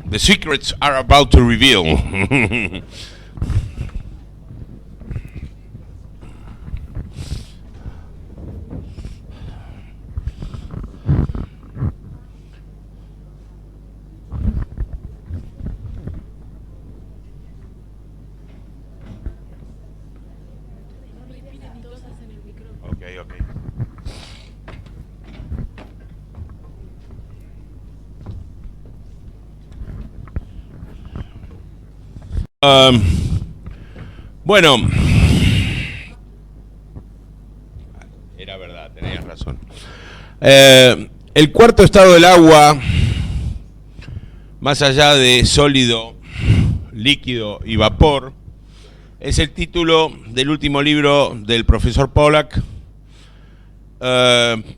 The secrets are about to reveal. Okay. Bueno, era verdad, tenías razón. El cuarto estado del agua, más allá de sólido, líquido y vapor, es el título del último libro del profesor Pollack.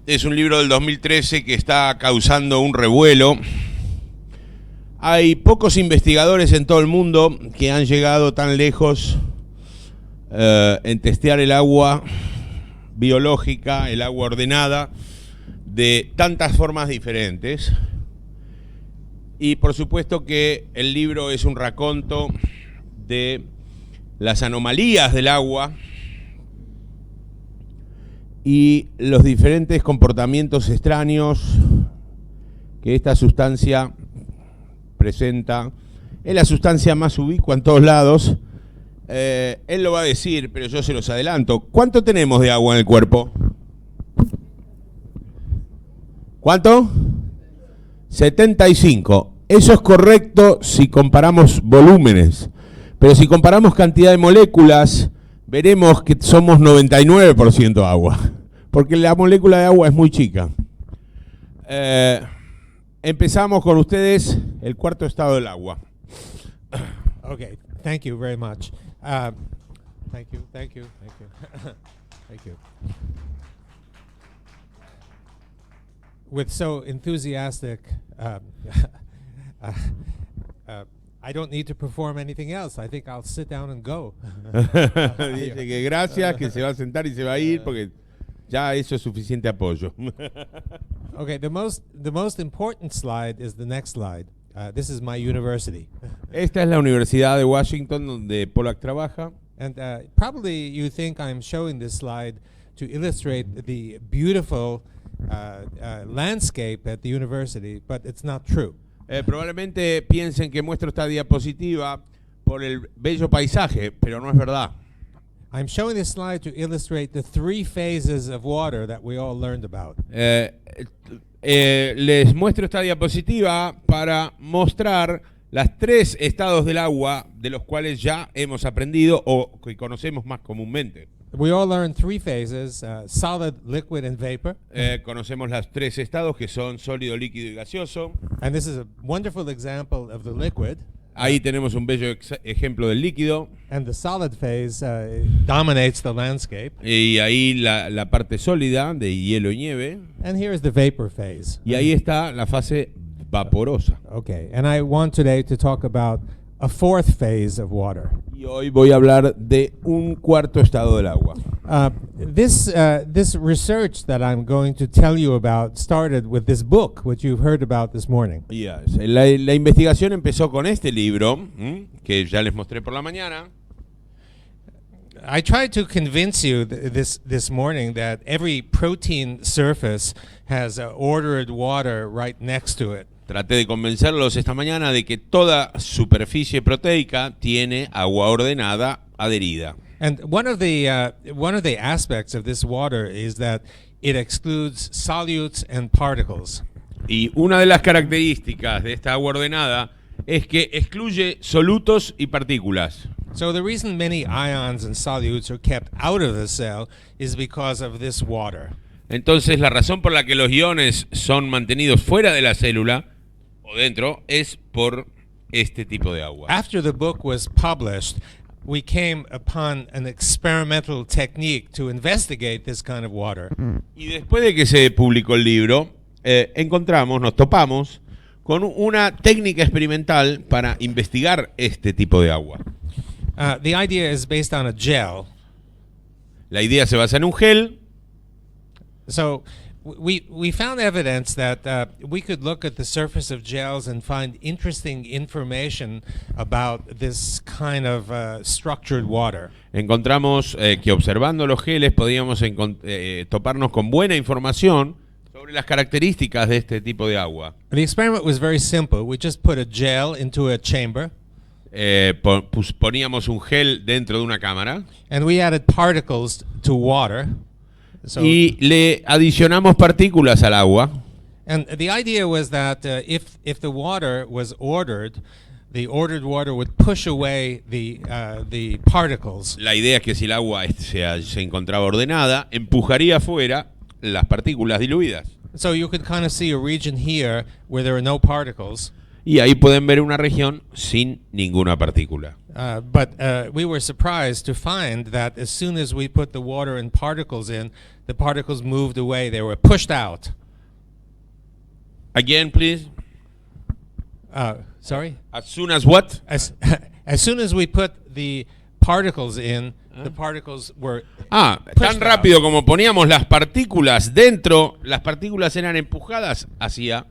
Es un libro del 2013 que está causando un revuelo. Hay pocos investigadores en todo el mundo que han llegado tan lejos en testear el agua biológica, el agua ordenada, de tantas formas diferentes. Y por supuesto que el libro es un raconto de las anomalías del agua y los diferentes comportamientos extraños que esta sustancia presenta. Es la sustancia más ubicua en todos lados. Él lo va a decir, pero yo se los adelanto. ¿Cuánto tenemos de agua en el cuerpo? ¿Cuánto? 75. Eso es correcto si comparamos volúmenes. Pero si comparamos cantidad de moléculas, veremos que somos 99% agua. Porque la molécula de agua es muy chica. Empezamos con ustedes el cuarto estado del agua. Okay, thank you very much. Thank you. Thank you. With so enthusiastic, I don't need to perform anything else. I think I'll sit down and go. Dice que gracias, que se va a sentar y se va a ir porque ya eso es suficiente apoyo. Okay, the most important slide is the next slide. This is my university. Esta es la Universidad de Washington donde Pollack trabaja. And probably you think I'm showing this slide to illustrate the beautiful landscape at the university, but it's not true. Probablemente piensen que muestro esta diapositiva por el bello paisaje, pero no es verdad. I'm showing this slide to illustrate the 3 phases of water that we all learned about. Les muestro esta diapositiva para mostrar las 3 estados del agua de los cuales ya hemos aprendido o que conocemos más comúnmente. We all learned 3 phases, solid, liquid, and vapor. Conocemos los 3 estados que son sólido, líquido y gaseoso. And this is a wonderful example of the liquid. Ahí tenemos un bello ejemplo del líquido. And the solid phase dominates the landscape. Y ahí la parte sólida de hielo y nieve. And here is the vapor phase. Y ahí está la fase vaporosa. Okay, and I want today to talk about a 4th phase of water. Y hoy voy a hablar de un cuarto estado del agua. This research that I'm going to tell you about started with this book, which you've heard about this morning. Yes. La investigación empezó con este libro, que ya les mostré por la mañana. I tried to convince you this morning that every protein surface has ordered water right next to it. Traté de convencerlos esta mañana de que toda superficie proteica tiene agua ordenada adherida. And one of the aspects of this water is that it excludes solutes and particles. Y una de las características de esta agua ordenada es que excluye solutos y partículas. So the reason many ions and solutes are kept out of the cell is because of this water. Entonces la razón por la que los iones son mantenidos fuera de la célula o dentro es por este tipo de agua. After the book was published, we came upon an experimental technique to investigate this kind of water. Y después de que se publicó el libro, nos topamos con una técnica experimental para investigar este tipo de agua. The idea is based on a gel. La idea se basa en un gel. So we found evidence that we could look at the surface of gels and find interesting information about this kind of structured water. Encontramos que observando los geles podíamos toparnos con buena información sobre las características de este tipo de agua. The experiment was very simple. We just put a gel into a chamber. Poníamos un gel dentro de una cámara And we added particles to water. So, y le adicionamos partículas al agua. and the idea was that if the water was ordered, the ordered water would push away the particles. La idea es que si el agua se encontraba ordenada, empujaría afuera las partículas diluidas. So you could kind of see a region here where there are no particles. Y ahí pueden ver una región sin ninguna partícula. But we were surprised to find that as soon as we put the water and particles in, the particles moved away. They were pushed out. Again, please. Sorry? As soon as what? As soon as we put the particles in, the particles were Tan rápido como poníamos las partículas dentro, las partículas eran empujadas hacia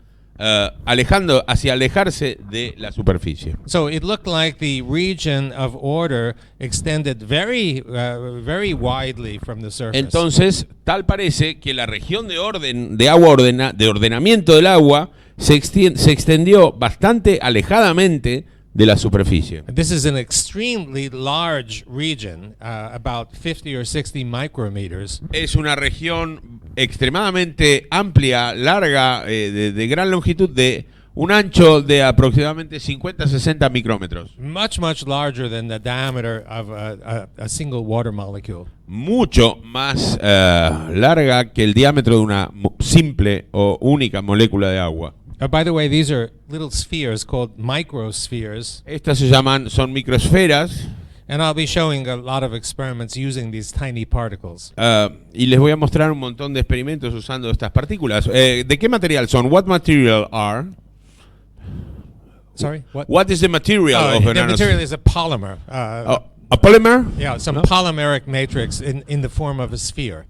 alejarse de la superficie. So it looked like the region of order extended very widely from the surface. Entonces, tal parece que la región de orden de agua de ordenamiento del agua se extendió bastante alejadamente de la superficie. This is an extremely large region, about 50 or 60 micrometers. Es una región extremadamente amplia, larga, de gran longitud, de un ancho de aproximadamente 50-60 micrómetros. Much larger than the diameter of a single water molecule. Mucho más larga que el diámetro de una simple o única molécula de agua. By the way, these are little spheres called microspheres. Estas son microesferas. And I'll be showing a lot of experiments using these tiny particles. Y les voy a mostrar un montón de experimentos usando estas partículas. ¿De qué material son? What material are? Sorry, What is the material of an the material is a polymer. a polymer? Yeah, some polymeric matrix in the form of a sphere.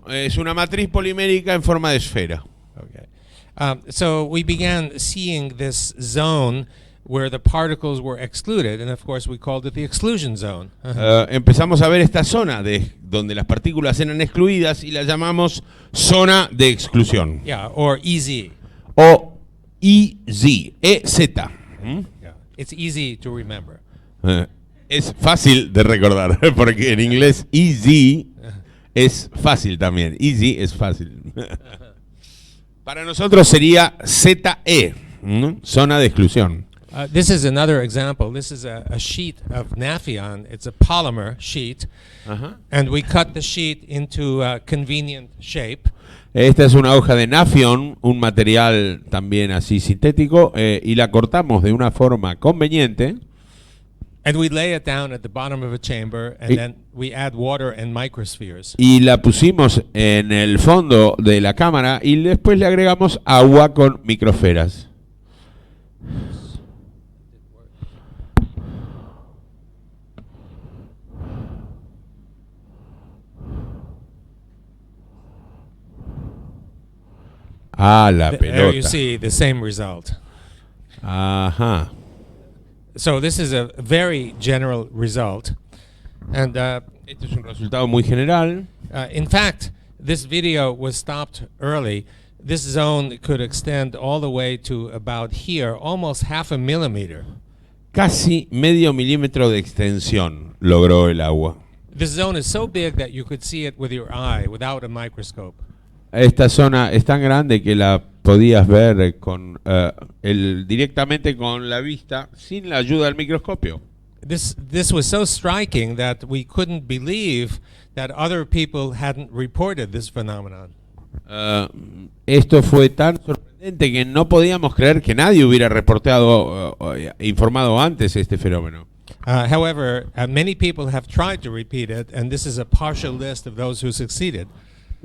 Es una matriz polimérica en forma de esfera. Okay. So we began seeing this zone where the particles were excluded, and of course we called it the exclusion zone. Empezamos a ver esta zona donde las partículas eran excluidas y la llamamos zona de exclusión. Yeah, or EZ. O EZ, EZ. Yeah, it's easy to remember. Es fácil de recordar, porque en inglés easy es fácil también. Easy es fácil. Para nosotros sería ZE, zona de exclusión. This is another example. This is a sheet of Nafion. It's a polymer sheet. And we cut the sheet into a convenient shape. Esta es una hoja de Nafion, un material también así sintético, y la cortamos de una forma conveniente. And we lay it down at the bottom of a chamber, and then we add water and microspheres. Y la pusimos en el fondo de la cámara y después le agregamos agua con microesferas. La pelota. There you see the same result. Ajá. So this is a very general result, and este es un resultado muy general. In fact, this video was stopped early. This zone could extend all the way to about here, almost half a millimeter. Casi medio milímetro de extensión logró el agua. This zone is so big that you could see it with your eye without a microscope. Esta zona es tan grande que la podías ver directamente con la vista sin la ayuda del microscopio. This was so striking that we couldn't believe that other people hadn't reported this phenomenon. Esto fue tan sorprendente que no podíamos creer que nadie hubiera reportado informado antes este fenómeno. However, many people have tried to repeat it, and this is a partial list of those who succeeded.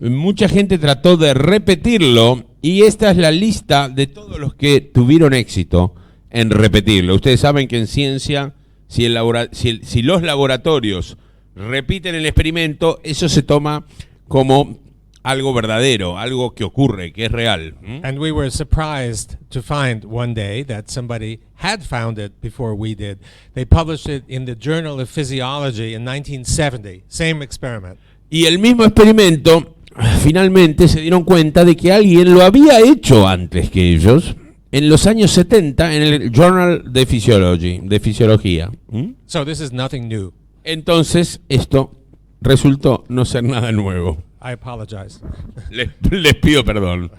Mucha gente trató de repetirlo y esta es la lista de todos los que tuvieron éxito en repetirlo. Ustedes saben que en ciencia, si los laboratorios repiten el experimento, eso se toma como algo verdadero, algo que ocurre, que es real. And we were surprised to find one day that somebody had found it before we did. They published it in the Journal of Physiology in 1970. Same experiment. Y el mismo experimento, finalmente se dieron cuenta de que alguien lo había hecho antes que ellos, en los años 70, en el Journal de Fisiología. So this is nothing new. Entonces, esto resultó no ser nada nuevo. I apologize. Les pido perdón.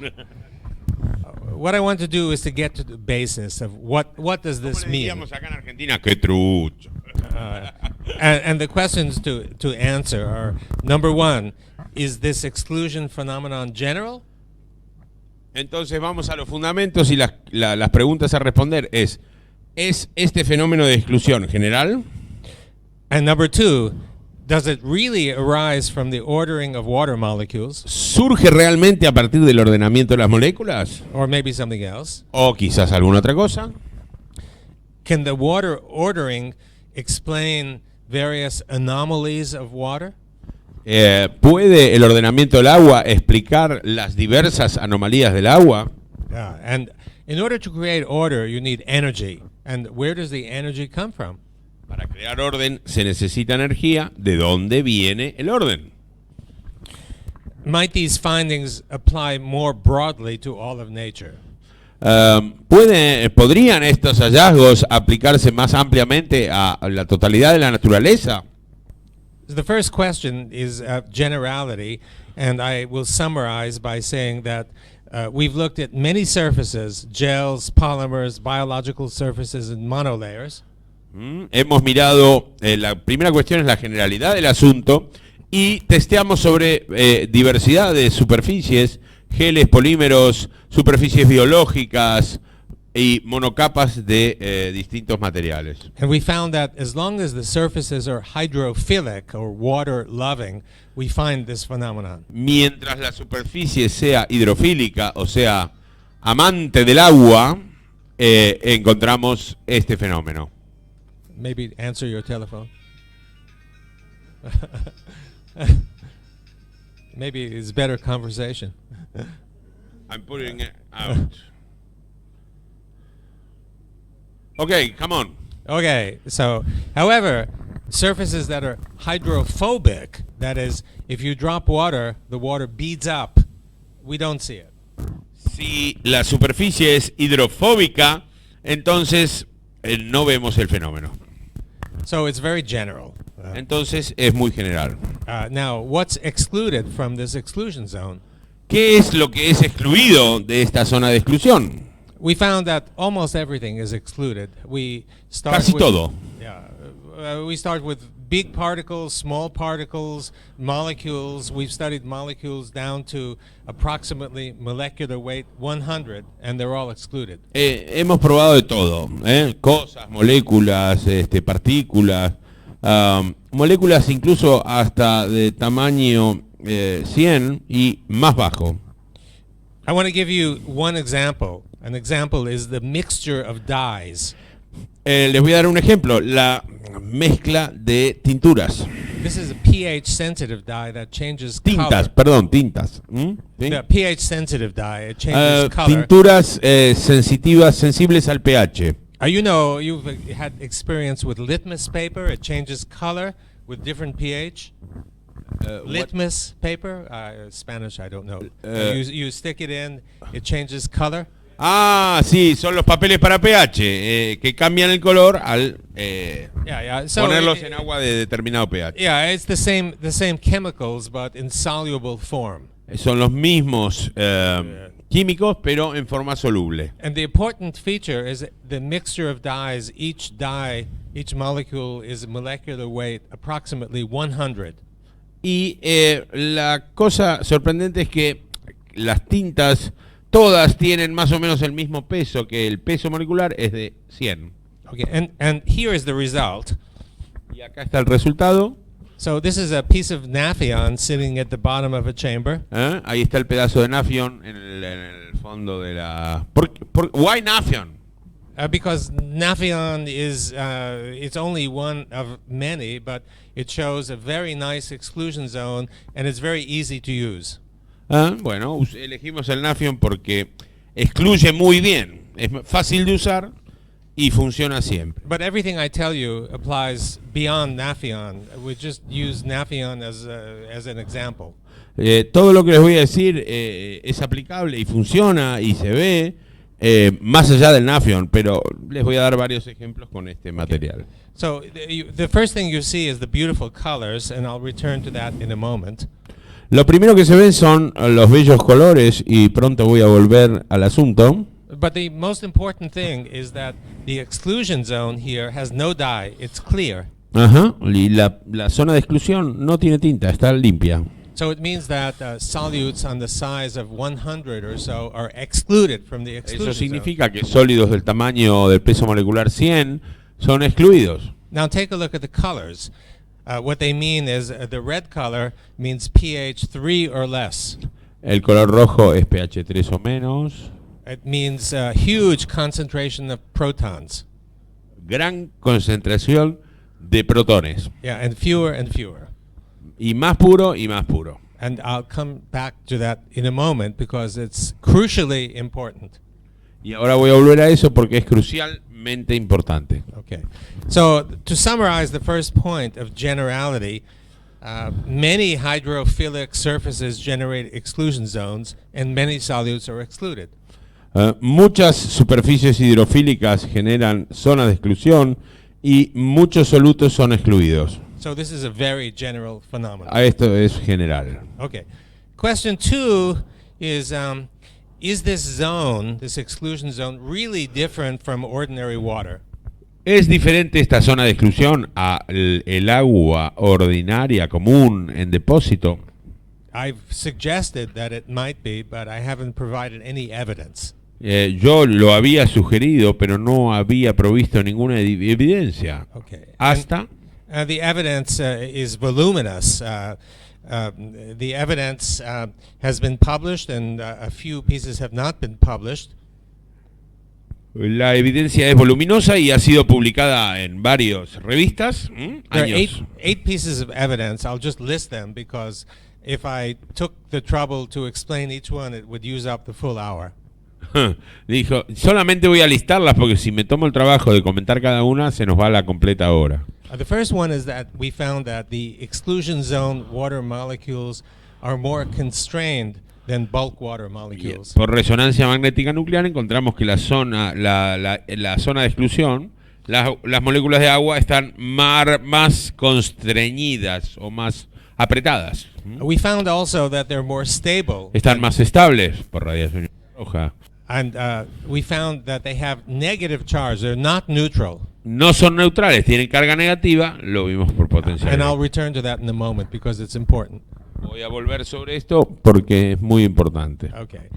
What I want to do is to get to the basis of what does this mean. Digamos acá en Argentina, qué trucho. And the questions to answer are, number one, is this exclusion phenomenon general? Entonces vamos a los fundamentos y las preguntas a responder ¿es este fenómeno de exclusión general? And number two, does it really arise from the ordering of water molecules? ¿Surge realmente a partir del ordenamiento de las moléculas? Or maybe something else? ¿O quizás alguna otra cosa? Can the water ordering explain various anomalies of water? ¿Puede el ordenamiento del agua explicar las diversas anomalías del agua? And in order to create order, you need energy. And where does the energy come from? Para crear orden se necesita energía. ¿De dónde viene el orden? Might these findings apply more broadly to all of nature? ¿Podrían estos hallazgos aplicarse más ampliamente a la totalidad de la naturaleza? The first question is generality, and I will summarize by saying that we've looked at many surfaces, gels, polymers, biological surfaces, and monolayers. Hemos mirado, la primera cuestión es la generalidad del asunto y testeamos sobre diversidad de superficies, geles, polímeros, superficies biológicas y monocapas de distintos materiales. And we found that as long as the surfaces are hydrophilic or water loving, we find this phenomenon. Mientras la superficie sea hidrofílica, o sea, amante del agua, encontramos este fenómeno. Maybe answer your telephone. Maybe it's better conversation. I'm putting it out. Okay, come on. Okay, so, however, surfaces that are hydrophobic, that is, if you drop water, the water beads up, we don't see it. Si la superficie es hidrofóbica, entonces no vemos el fenómeno. So it's very general. Entonces es muy general. Now, what's excluded from this exclusion zone? ¿Qué es lo que es excluido de esta zona de exclusión? We found that almost everything is excluded. We start Casi with, todo. Yeah, we start with big particles, small particles, molecules. We've studied molecules down to approximately molecular weight 100, and they're all excluded. Hemos probado de todo, cosas, moléculas, partículas, moléculas incluso hasta de tamaño 100 y más bajo. I want to give you one example. An example is the mixture of dyes. Les voy a dar un ejemplo, la mezcla de tinturas. This is a pH-sensitive dye that changes Tintas, color. perdón, tintas. ¿Sí? The pH-sensitive dye, it changes color. Tinturas sensibles al pH. You know, you've had experience with litmus paper. It changes color with different pH. Litmus paper, Spanish, I don't know. You stick it in, it changes color. Ah, sí, son los papeles para pH, que cambian el color al So ponerlos en agua de determinado pH. Yeah, it's the same chemicals, but in soluble form. Son los mismos químicos, pero en forma soluble. And the important feature is the mixture of dyes. Each molecule is molecular weight approximately 100. Y la cosa sorprendente es que las tintas todas tienen más o menos el mismo peso, que el peso molecular es de 100. Okay, and here is the result. Y acá está el resultado. So this is a piece of naphion sitting at the bottom of a chamber. Ahí está el pedazo de naphion en el fondo de la... Why naphion? Because naphion is it's only one of many, but it shows a very nice exclusion zone, and it's very easy to use. Bueno, elegimos el Nafion porque excluye muy bien, es fácil de usar y funciona siempre. But everything I tell you applies beyond Nafion. We just use Nafion as an example. Todo lo que les voy a decir es aplicable y funciona y se ve más allá del Nafion, pero les voy a dar varios ejemplos con este material. So the first thing you see is the beautiful colors, and I'll return to that in a moment. Lo primero que se ven son los bellos colores y pronto voy a volver al asunto. But the most important thing is that the exclusion zone here has no dye, it's clear. Ajá, y la zona de exclusión no tiene tinta, está limpia. So it means that solutes on the size of 100 or so are excluded from the exclusion Eso significa que sólidos del tamaño del peso molecular 100 son excluidos. zone. Now take a look at the colors. What they mean is the red color means pH 3 or less. El color rojo es pH 3 o menos. It means huge concentration of protons. Gran concentración de protones. Yeah, and fewer and fewer. Y más puro y más puro. And I'll come back to that in a moment because it's crucially important. Y ahora voy a volver a eso porque es crucialmente importante. Okay. So to summarize the first point of generality, many hydrophilic surfaces generate exclusion zones and many solutes are excluded. Muchas superficies hidrofílicas generan zonas de exclusión y muchos solutos son excluidos. So this is a very general phenomenon. Esto es general. Okay. Question 2 is this zone, this exclusion zone, really different from ordinary water? ¿Es diferente esta zona de exclusión a el agua ordinaria, común, en depósito? I've suggested that it might be, but I haven't provided any evidence. Yo lo había sugerido, pero no había provisto ninguna evidencia. Okay. Hasta... The evidence is voluminous. The evidence has been published and a few pieces have not been published. La evidencia es voluminosa y ha sido publicada en varias revistas. There are eight pieces of evidence. I'll just list them because if I took the trouble to explain each one, it would use up the full hour. Dijo, solamente voy a listarlas porque si me tomo el trabajo de comentar cada una, se nos va la completa hora. The first one is that we found that the exclusion zone water molecules are more constrained than bulk water molecules. Por resonancia magnética nuclear encontramos que la zona de exclusión, las moléculas de agua están más constreñidas o más apretadas. We found also that they're more stable. Están más estables por radiación roja. And we found that they have negative charge. They're not neutral. No son neutrales, tienen carga negativa, lo vimos por potencial. And I'll return to that in a moment because it's important. Voy a volver sobre esto porque es muy importante. Okay.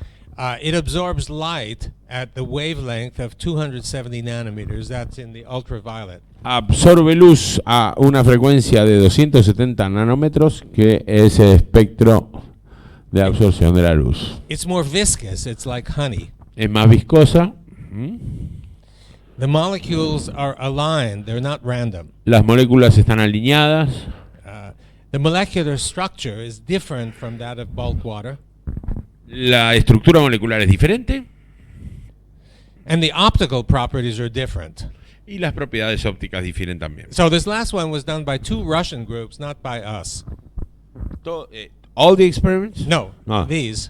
It absorbs light at the wavelength of 270 nanometers. That's in the ultraviolet. Absorbe luz a una frecuencia de 270 nanómetros, que es el espectro de absorción de la luz. It's more viscous. It's like honey. Es más viscosa. The molecules are aligned. They're not random. Las moléculas están alineadas. The molecular structure is different from that of bulk water. La estructura molecular es diferente. And the optical properties are different. Y las propiedades ópticas difieren también. So this last one was done by two Russian groups, not by us. All the experiments? No, these.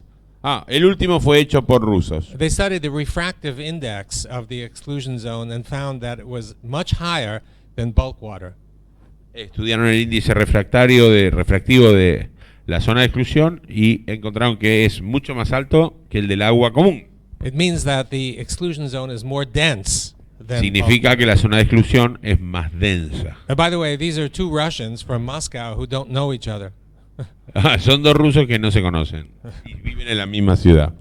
El último fue hecho por rusos. They studied the refractive index of the exclusion zone and found that it was much higher than bulk water. Estudiaron el índice refractivo de la zona de exclusión y encontraron que es mucho más alto que el del agua común. It means that the exclusion zone is more dense than Significa que la zona de exclusión es más densa. By the way, these are two Russians from Moscow who don't know each other. Son dos rusos que no se conocen y viven en la misma ciudad.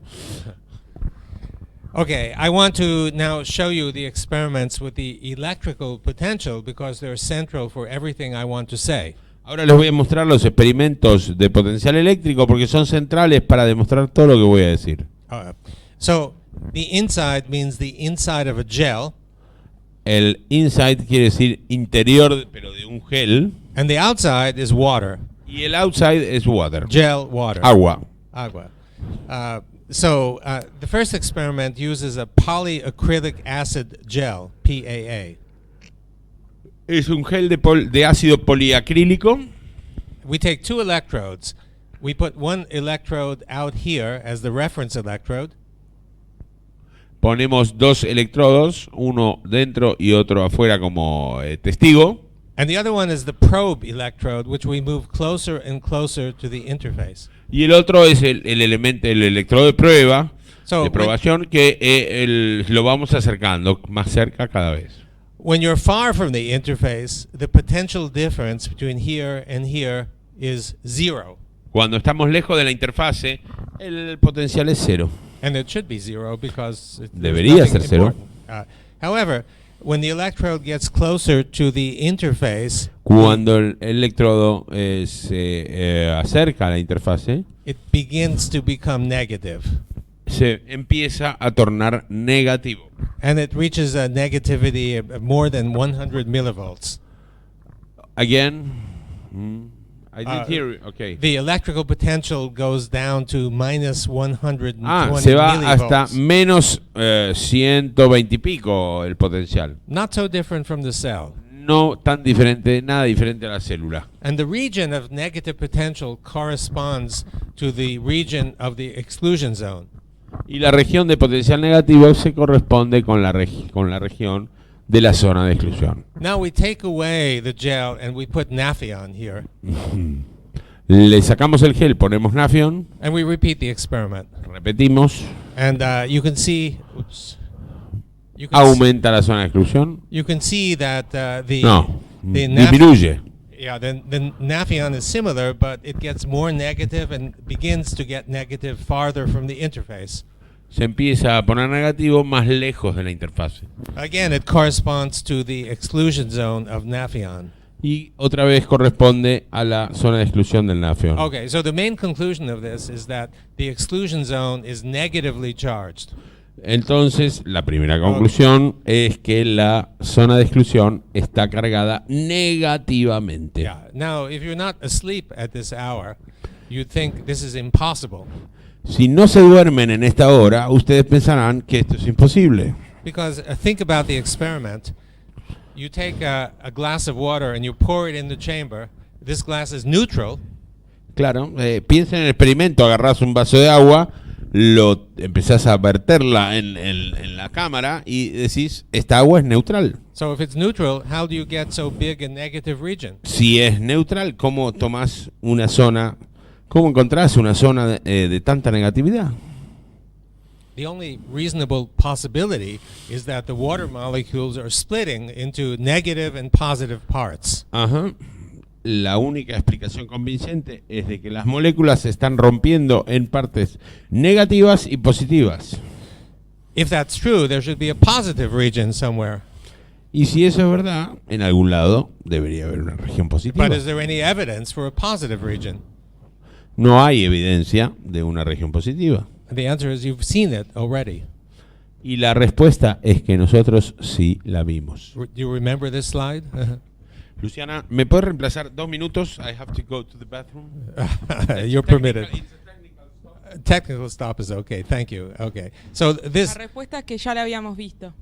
Okay, I want to now show you the experiments with the electrical potential because they're central for everything I want to say. Ahora les voy a mostrar los experimentos de potencial eléctrico porque son centrales para demostrar todo lo que voy a decir. So, the inside means the inside of a gel. El inside quiere decir interior, pero de un gel. And the outside is water. Y el outside es water. Gel, water. Agua. Agua. The first experiment uses a polyacrylic acid gel, PAA. Es un gel de ácido poliacrílico. We take 2 electrodes. We put one electrode out here as the reference electrode. Ponemos 2 electrodos, uno dentro y otro afuera como testigo. And the other one is the probe electrode, which we move closer and closer to the interface. Y el otro es el electrodo de prueba, So de probación, que lo vamos acercando más cerca cada vez. when you're far from the interface, the potential difference between here and here is 0. Cuando estamos lejos de la interfase, el potencial es 0. And it should be 0 because Debería ser 0. However, when the electrode gets closer to the interface, Cuando el electrodo se acerca a la interfase, it begins to become negative. se empieza a tornar negativo. And it reaches a negativity of more than 100 millivolts. Again, I didn't hear. Okay. The electrical potential goes down to minus 120 Se va millivolts. hasta menos 120 y pico el potencial. Not so different from the cell. No tan diferente, nada diferente a la célula. And the region of negative potential corresponds to the region of the exclusion zone. Y la región de potencial negativo se corresponde con la región de la zona de exclusión. Now we take away the gel and we put Nafion here. Le sacamos el gel, ponemos Nafion, And we repeat the experiment. repetimos, And you can see, aumenta la zona de exclusión. you can see that the Disminuye. the Nafion is similar, but it gets more negative and begins to get negative farther from the interface. Se empieza a poner negativo más lejos de la interfase. Again, it corresponds to the exclusion zone of Nafion. Y otra vez corresponde a la zona de exclusión del Nafion. Okay, so the main conclusion of this is that the exclusion zone is negatively charged. Entonces, la primera conclusión es que la zona de exclusión está cargada negativamente. Yeah. Now, if you're not asleep at this hour, you'd think this is impossible. Si no se duermen en esta hora, ustedes pensarán que esto es imposible. Because think about the experiment. You take a glass of water and you pour it in the chamber. This glass is neutral. Claro, piensen en el experimento, agarrás un vaso de agua, lo empezás a verterla en la cámara y decís, esta agua es neutral. So if it's neutral, how do you get so big a negative region? Si es neutral, ¿cómo tomás una zona, cómo encontrás una zona de tanta negatividad? The only reasonable possibility is that the water molecules are splitting into negative and positive parts. Ajá. La única explicación convincente es de que las moléculas se están rompiendo en partes negativas y positivas. If that's true, there should be a positive region somewhere. Y si eso es verdad, en algún lado debería haber una región positiva. But is there any evidence for a positive region? No hay evidencia de una región positiva. And the answer is you've seen it already. Y la respuesta es que nosotros sí la vimos. Do you remember this slide? Luciana, ¿me puedes reemplazar 2 minutos? I have to go to the bathroom. You're permitted. Technical stop is okay. Thank you. Okay. So this. La respuesta es que ya la habíamos visto.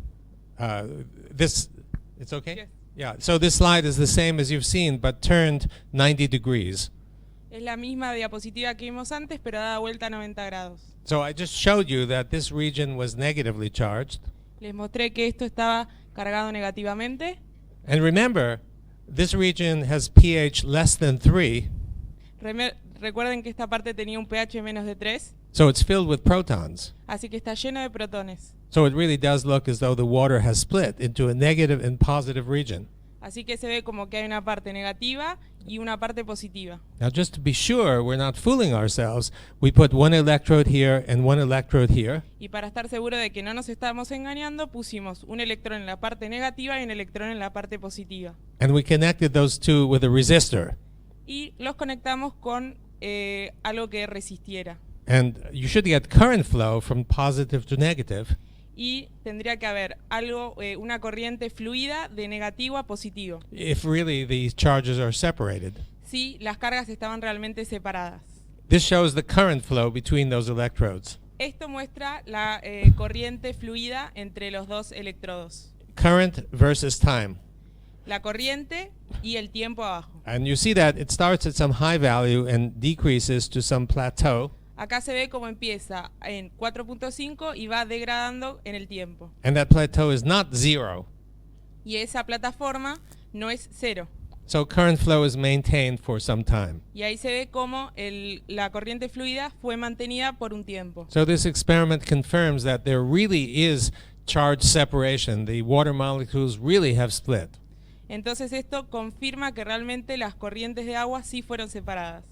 It's okay? Yes. Yeah. So this slide is the same as you've seen, but turned 90 degrees. Es la misma diapositiva que vimos antes, pero dada vuelta a 90 grados. So I just showed you that this region was negatively charged. Les mostré que esto estaba cargado negativamente. And remember, this region has pH less than 3. Recuerden que esta parte tenía un pH menos de 3, So it's filled with protons. así que está lleno de protones. So it really does look as though the water has split into a negative and positive region. Así que se ve como que hay una parte negativa y una parte positiva. Now, just to be sure we're not fooling ourselves, we put one electrode here and one electrode here. Y para estar seguro de que no nos estamos engañando, pusimos un electrón en la parte negativa y un electrón en la parte positiva. And we connected those two with a resistor. Y los conectamos con algo que resistiera. And you should get current flow from positive to negative. Y tendría que haber algo, una corriente fluida de negativo a positivo. If really these charges are separated. Si las cargas estaban realmente separadas. This shows the current flow between those electrodes. Esto muestra la corriente fluida entre los dos electrodos. Current versus time. La corriente y el tiempo abajo. And you see that it starts at some high value and decreases to some plateau. Acá se ve cómo empieza en 4.5 y va degradando en el tiempo. And that plateau is not zero. Y esa plataforma no es cero. So current flow is maintained for some time. Y ahí se ve cómo la corriente fluida fue mantenida por un tiempo. So this experiment confirms that there really is charge separation. The water molecules really have split. Entonces esto confirma que realmente las corrientes de agua sí fueron separadas.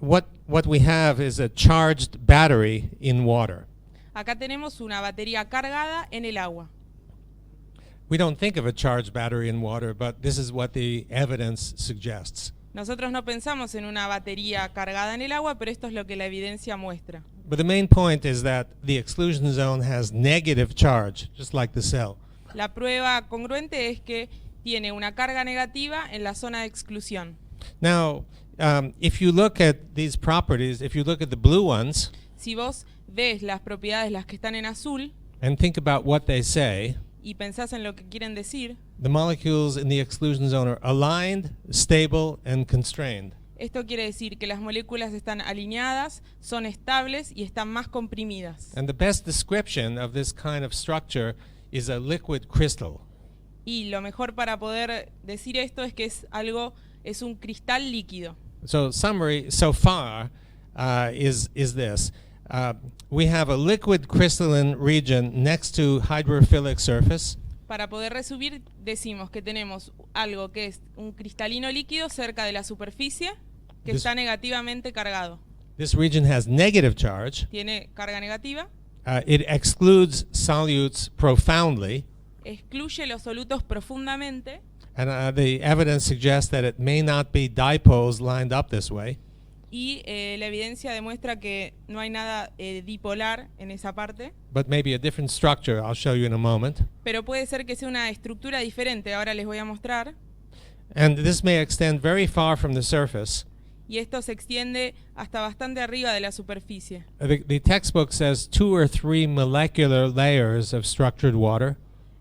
What we have is a charged battery in water. Acá tenemos una batería cargada en el agua. We don't think of a charged battery in water, but this is what the evidence suggests. Nosotros no pensamos en una batería cargada en el agua, pero esto es lo que la evidencia muestra. But the main point is that the exclusion zone has negative charge, just like the cell. La prueba congruente es que tiene una carga negativa en la zona de exclusión. Now, if you look at these properties, if you look at the blue ones, Si vos ves las propiedades, las que están en azul, and think about what they say, y pensás en lo que quieren decir, the molecules in the exclusion zone are aligned, stable, and constrained. esto quiere decir que las moléculas están alineadas, son estables y están más comprimidas. And the best description of this kind of structure is a liquid crystal. Y lo mejor para poder decir esto es que es un cristal líquido. So summary so far is this. We have a liquid crystalline region next to hydrophilic surface. Para poder resumir, decimos que tenemos algo que es un cristalino líquido cerca de la superficie que está negativamente cargado. This region has negative charge. Tiene carga negativa. It excludes solutes profoundly. Excluye los solutos profundamente. And the evidence suggests that it may not be dipoles lined up this way. Y la evidencia demuestra que no hay nada dipolar en esa parte. But maybe a different structure. I'll show you in a moment. Pero puede ser que sea una estructura diferente. Ahora les voy a mostrar. And this may extend very far from the surface. Y esto se extiende hasta bastante arriba de la superficie. The textbook says 2 or 3 molecular layers of structured water.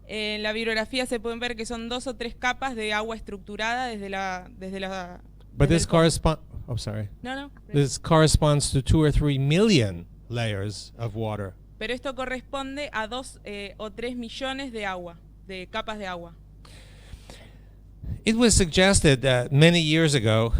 En la bibliografía se pueden ver que son 2 o 3 capas de agua estructurada desde la But this This corresponds to 2 or 3 million layers of water. Pero esto corresponde a 2 o 3 millones de capas de agua. It was suggested many years ago,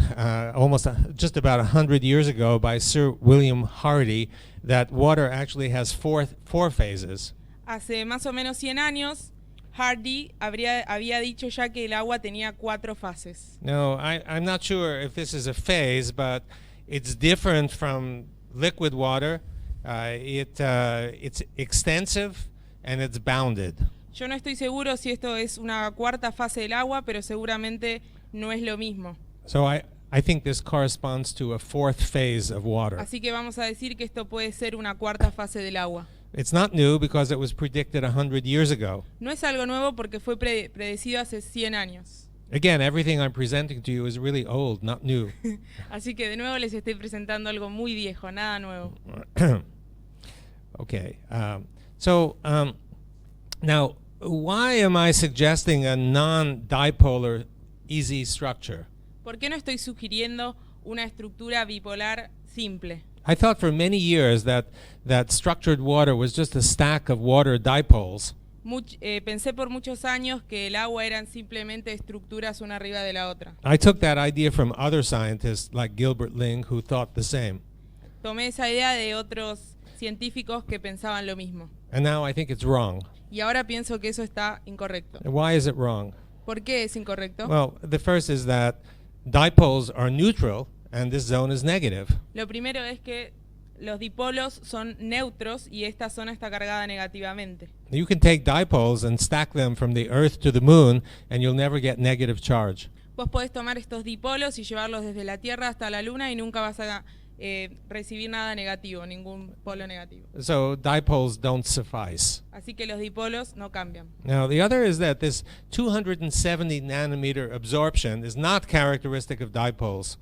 just about 100 years ago, by Sir William Hardy, that water actually has four phases. Hace más o menos 100 años, Hardy había dicho ya que el agua tenía 4 fases. No, I'm not sure if this is a phase, but it's different from liquid water. It's extensive and it's bounded. Yo no estoy seguro si esto es una 4ª fase del agua, pero seguramente no es lo mismo. So I think this corresponds to a 4th phase of water. Así que vamos a decir que esto puede ser una 4ª fase del agua. It's not new because it was predicted 100 years ago. No es algo nuevo porque fue predecido hace 100 años. Again, everything I'm presenting to you is really old, not new. Así que de nuevo les estoy presentando algo muy viejo, nada nuevo. Okay. Now, why am I suggesting a non-dipolar easy structure? ¿Por qué no estoy sugiriendo una estructura bipolar simple? I thought for many years that structured water was just a stack of water dipoles. Pensé por muchos años que el agua eran simplemente estructuras una arriba de la otra. I took that idea from other scientists like Gilbert Ling who thought the same. Tomé esa idea de otros científicos que pensaban lo mismo. And now I think it's wrong. Y ahora pienso que eso está incorrecto. And why is it wrong? ¿Por qué es incorrecto? Well, the first is that dipoles are neutral and this zone is negative. Lo primero es que los dipolos son neutros y esta zona está cargada negativamente. You can take dipoles and stack them from the Earth to the Moon and you'll never get negative charge. Vos podés tomar estos dipolos y llevarlos desde la Tierra hasta la Luna y nunca vas a recibir nada negativo, ningún polo negativo. So dipoles don't suffice. Así que los dipolos no cambian. Now, the other is that this 270 nanometer absorption is not characteristic of dipoles.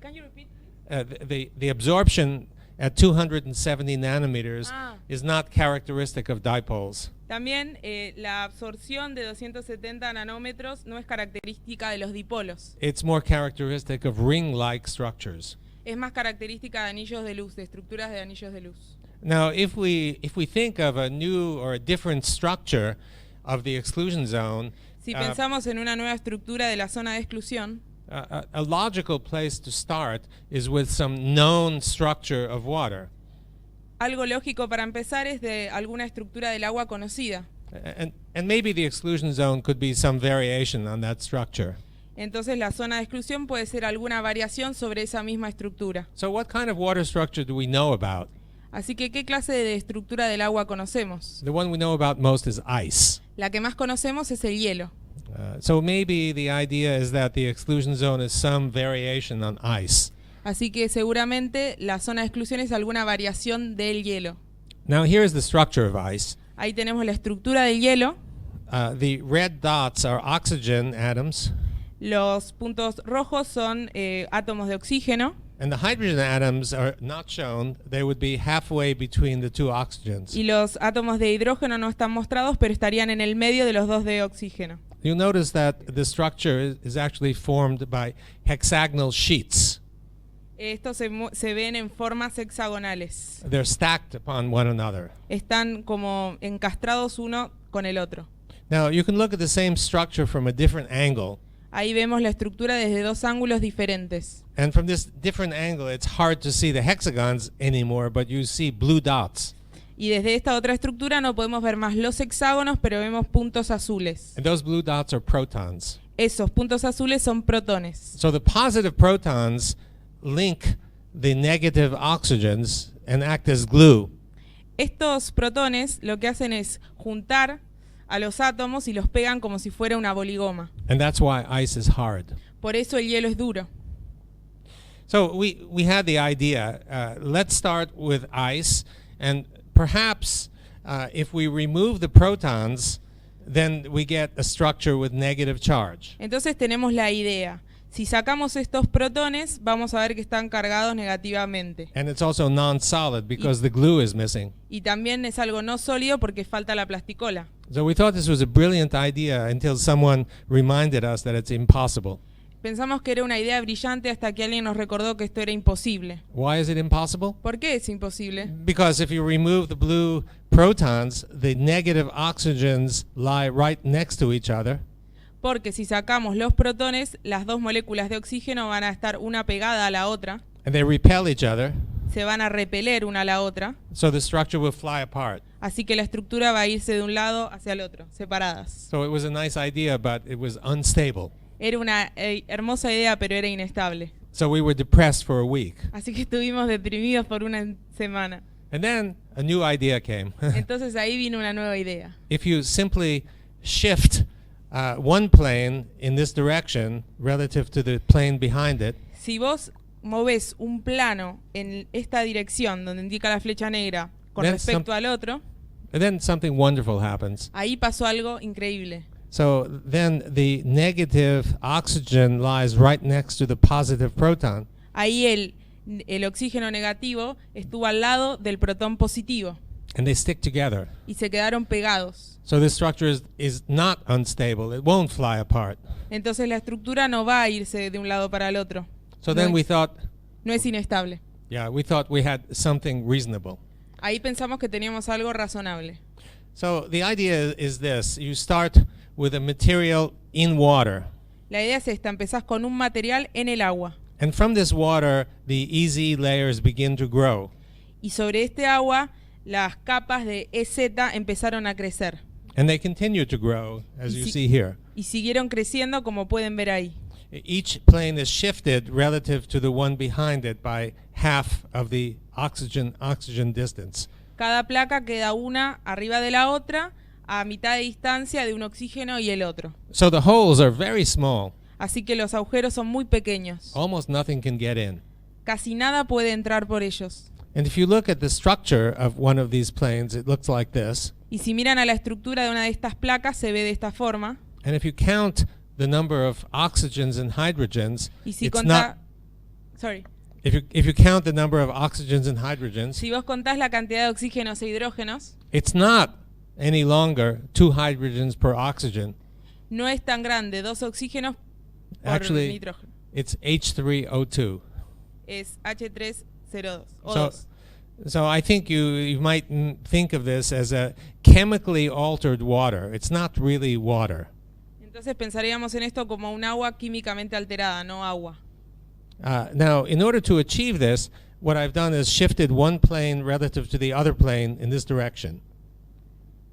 Can you repeat? The absorption at 270 nanometers is not characteristic of dipoles. También la absorción de 270 nanómetros no es característica de los dipolos. It's more characteristic of ring-like structures. Es más característica de anillos de luz, de estructuras de anillos de luz. Now, if we think of a new or a different structure of the exclusion zone, Si pensamos en una nueva estructura de la zona de exclusión, a logical place to start is with some known structure of water. algo lógico para empezar es de alguna estructura del agua conocida. And maybe the exclusion zone could be some variation on that structure. Entonces la zona de exclusión puede ser alguna variación sobre esa misma estructura. So what kind of water structure do we know about? Así que, ¿qué clase de estructura del agua conocemos? The one we know about most is ice. La que más conocemos es el hielo. So maybe the idea is that the exclusion zone is some variation on ice. Así que seguramente la zona de exclusión es alguna variación del hielo. Now here's the structure of ice. Ahí tenemos la estructura del hielo. The red dots are oxygen atoms, Los puntos rojos son átomos de oxígeno. and the hydrogen atoms are not shown. They would be halfway between the two oxygens. Y los átomos de hidrógeno no están mostrados, pero estarían en el medio de los dos de oxígeno. You'll notice that the structure is actually formed by hexagonal sheets. Estos se ven en formas hexagonales. They're stacked upon one another. Están como encastrados uno con el otro. Now, you can look at the same structure from a different angle. Ahí vemos la estructura desde dos ángulos diferentes. And from this different angle, it's hard to see the hexagons anymore, but you see blue dots. Y desde esta otra estructura no podemos ver más los hexágonos, pero vemos puntos azules. And those blue dots are protons. Esos puntos azules son protones. So the positive protons link the negative oxygens and act as glue. Estos protones lo que hacen es juntar a los átomos y los pegan como si fuera una boligoma. And that's why ice is hard. Por eso el hielo es duro. So we had the idea, let's start with ice, and perhaps if we remove the protons, then we get a structure with negative charge. Entonces tenemos la idea. Si sacamos estos protones, vamos a ver que están cargados negativamente. And it's also non-solid because the glue is missing. Y también es algo no sólido porque falta la plasticola. So we thought this was a brilliant idea until someone reminded us that it's impossible. Pensamos que era una idea brillante hasta que alguien nos recordó que esto era imposible. Why is it impossible? ¿Por qué es imposible? Because if you remove the blue protons, the negative oxygens lie right next to each other. Porque si sacamos los protones, las dos moléculas de oxígeno van a estar una pegada a la otra, And they repel each other, se van a repeler una a la otra, so the structure will fly apart. así que la estructura va a irse de un lado hacia el otro, separadas. So it was a nice idea, but it was unstable. Era una hermosa idea, pero era inestable. So we were depressed for a week. Así que estuvimos deprimidos por una semana. And then a new idea came. Entonces ahí vino una nueva idea. If you simply shift one plane in this direction relative to the plane behind it, Si vos movés un plano en esta dirección donde indica la flecha negra con That's respecto al otro, and then something wonderful happens. ahí pasó algo increíble. So then the negative oxygen lies right next to the positive proton. Ahí el oxígeno negativo estuvo al lado del protón positivo And they stick together. y se quedaron pegados. So this structure is not unstable. It won't fly apart. Entonces la estructura no va a irse de un lado para el otro. So then we thought, No es inestable. we thought we had something reasonable. Ahí pensamos que teníamos algo razonable. So the idea is this. You start with a material in water. La idea es esta, empezás con un material en el agua. And from this water, the EZ layers begin to grow. Y sobre este agua, las capas de EZ empezaron a crecer. And they continue to grow, as you see here. Y siguieron creciendo como pueden ver ahí. Each plane is shifted relative to the one behind it by half of the oxygen distance. Cada placa queda una arriba de la otra a mitad de distancia de un oxígeno y el otro. So the holes are very small. Así que los agujeros son muy pequeños. Almost nothing can get in. Casi nada puede entrar por ellos. And if you look at the structure of one of these planes, it looks like this. Y si miran a la estructura de una de estas placas, se ve de esta forma. And if you count the number of oxygens and hydrogens, Y si it's not. Sorry. If you count the number of oxygens and hydrogens, Si vos contás la cantidad de oxígenos e hidrógenos, it's not any longer 2 hydrogens per oxygen. no es tan grande, 2 oxígenos por Actually, nitrógeno. it's H3O2. Es H3O2. So I think you might think of this as a chemically altered water. It's not really water. Entonces pensaríamos en esto como un agua químicamente alterada, no agua. Now, in order to achieve this, what I've done is shifted one plane relative to the other plane in this direction.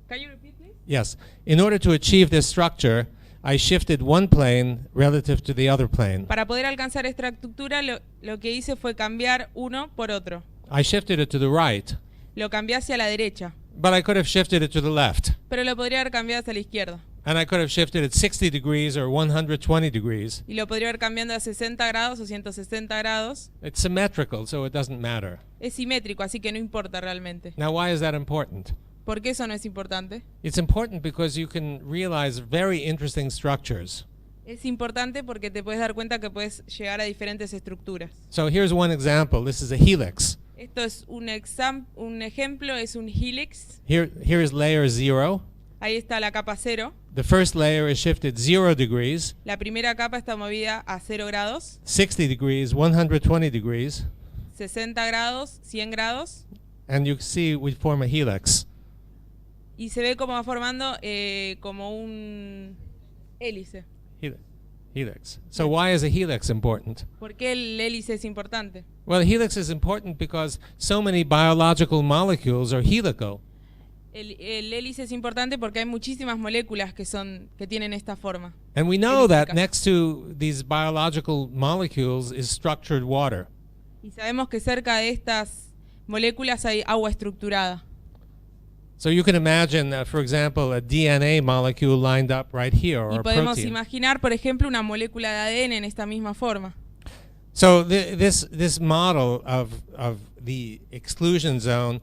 Can you repeat, please? Yes. In order to achieve this structure, I shifted one plane relative to the other plane. Para poder alcanzar esta estructura, lo que hice fue cambiar uno por otro. I shifted it to the right, Lo cambié hacia la derecha, but I could have shifted it to the left. pero lo podría haber cambiado hacia la izquierda. And I could have shifted it 60 degrees or 120 degrees. Y lo podría haber cambiando a 60 grados o 160 grados. It's symmetrical, so it doesn't matter. Es simétrico, así que no importa realmente. Now, why is that important? ¿Por qué eso no es importante? It's important because you can realize very interesting structures. Es importante porque te puedes dar cuenta que puedes llegar a diferentes estructuras. So here's one example. This is a helix. Esto es un ejemplo, es un helix. Here is layer 0. Ahí está la capa 0. The first layer is shifted 0 degrees, La primera capa está movida a 0 grados, 60 degrees, 120 degrees, 60 grados, 100 grados. and you see we form a helix. Y se ve como va formando como un hélice. Helix. So why is a helix important? ¿Por qué el hélice es importante? Well, a helix is important because so many biological molecules are helical. El hélice es importante porque hay muchísimas moléculas que tienen esta forma. And we know that Elíptica. next to these biological molecules is structured water. Y sabemos que cerca de estas moléculas hay agua estructurada. So you can imagine, for example, a DNA molecule lined up right here, or Y a podemos protein. imaginar, por ejemplo, una molécula de ADN en esta misma forma. So this model of the exclusion zone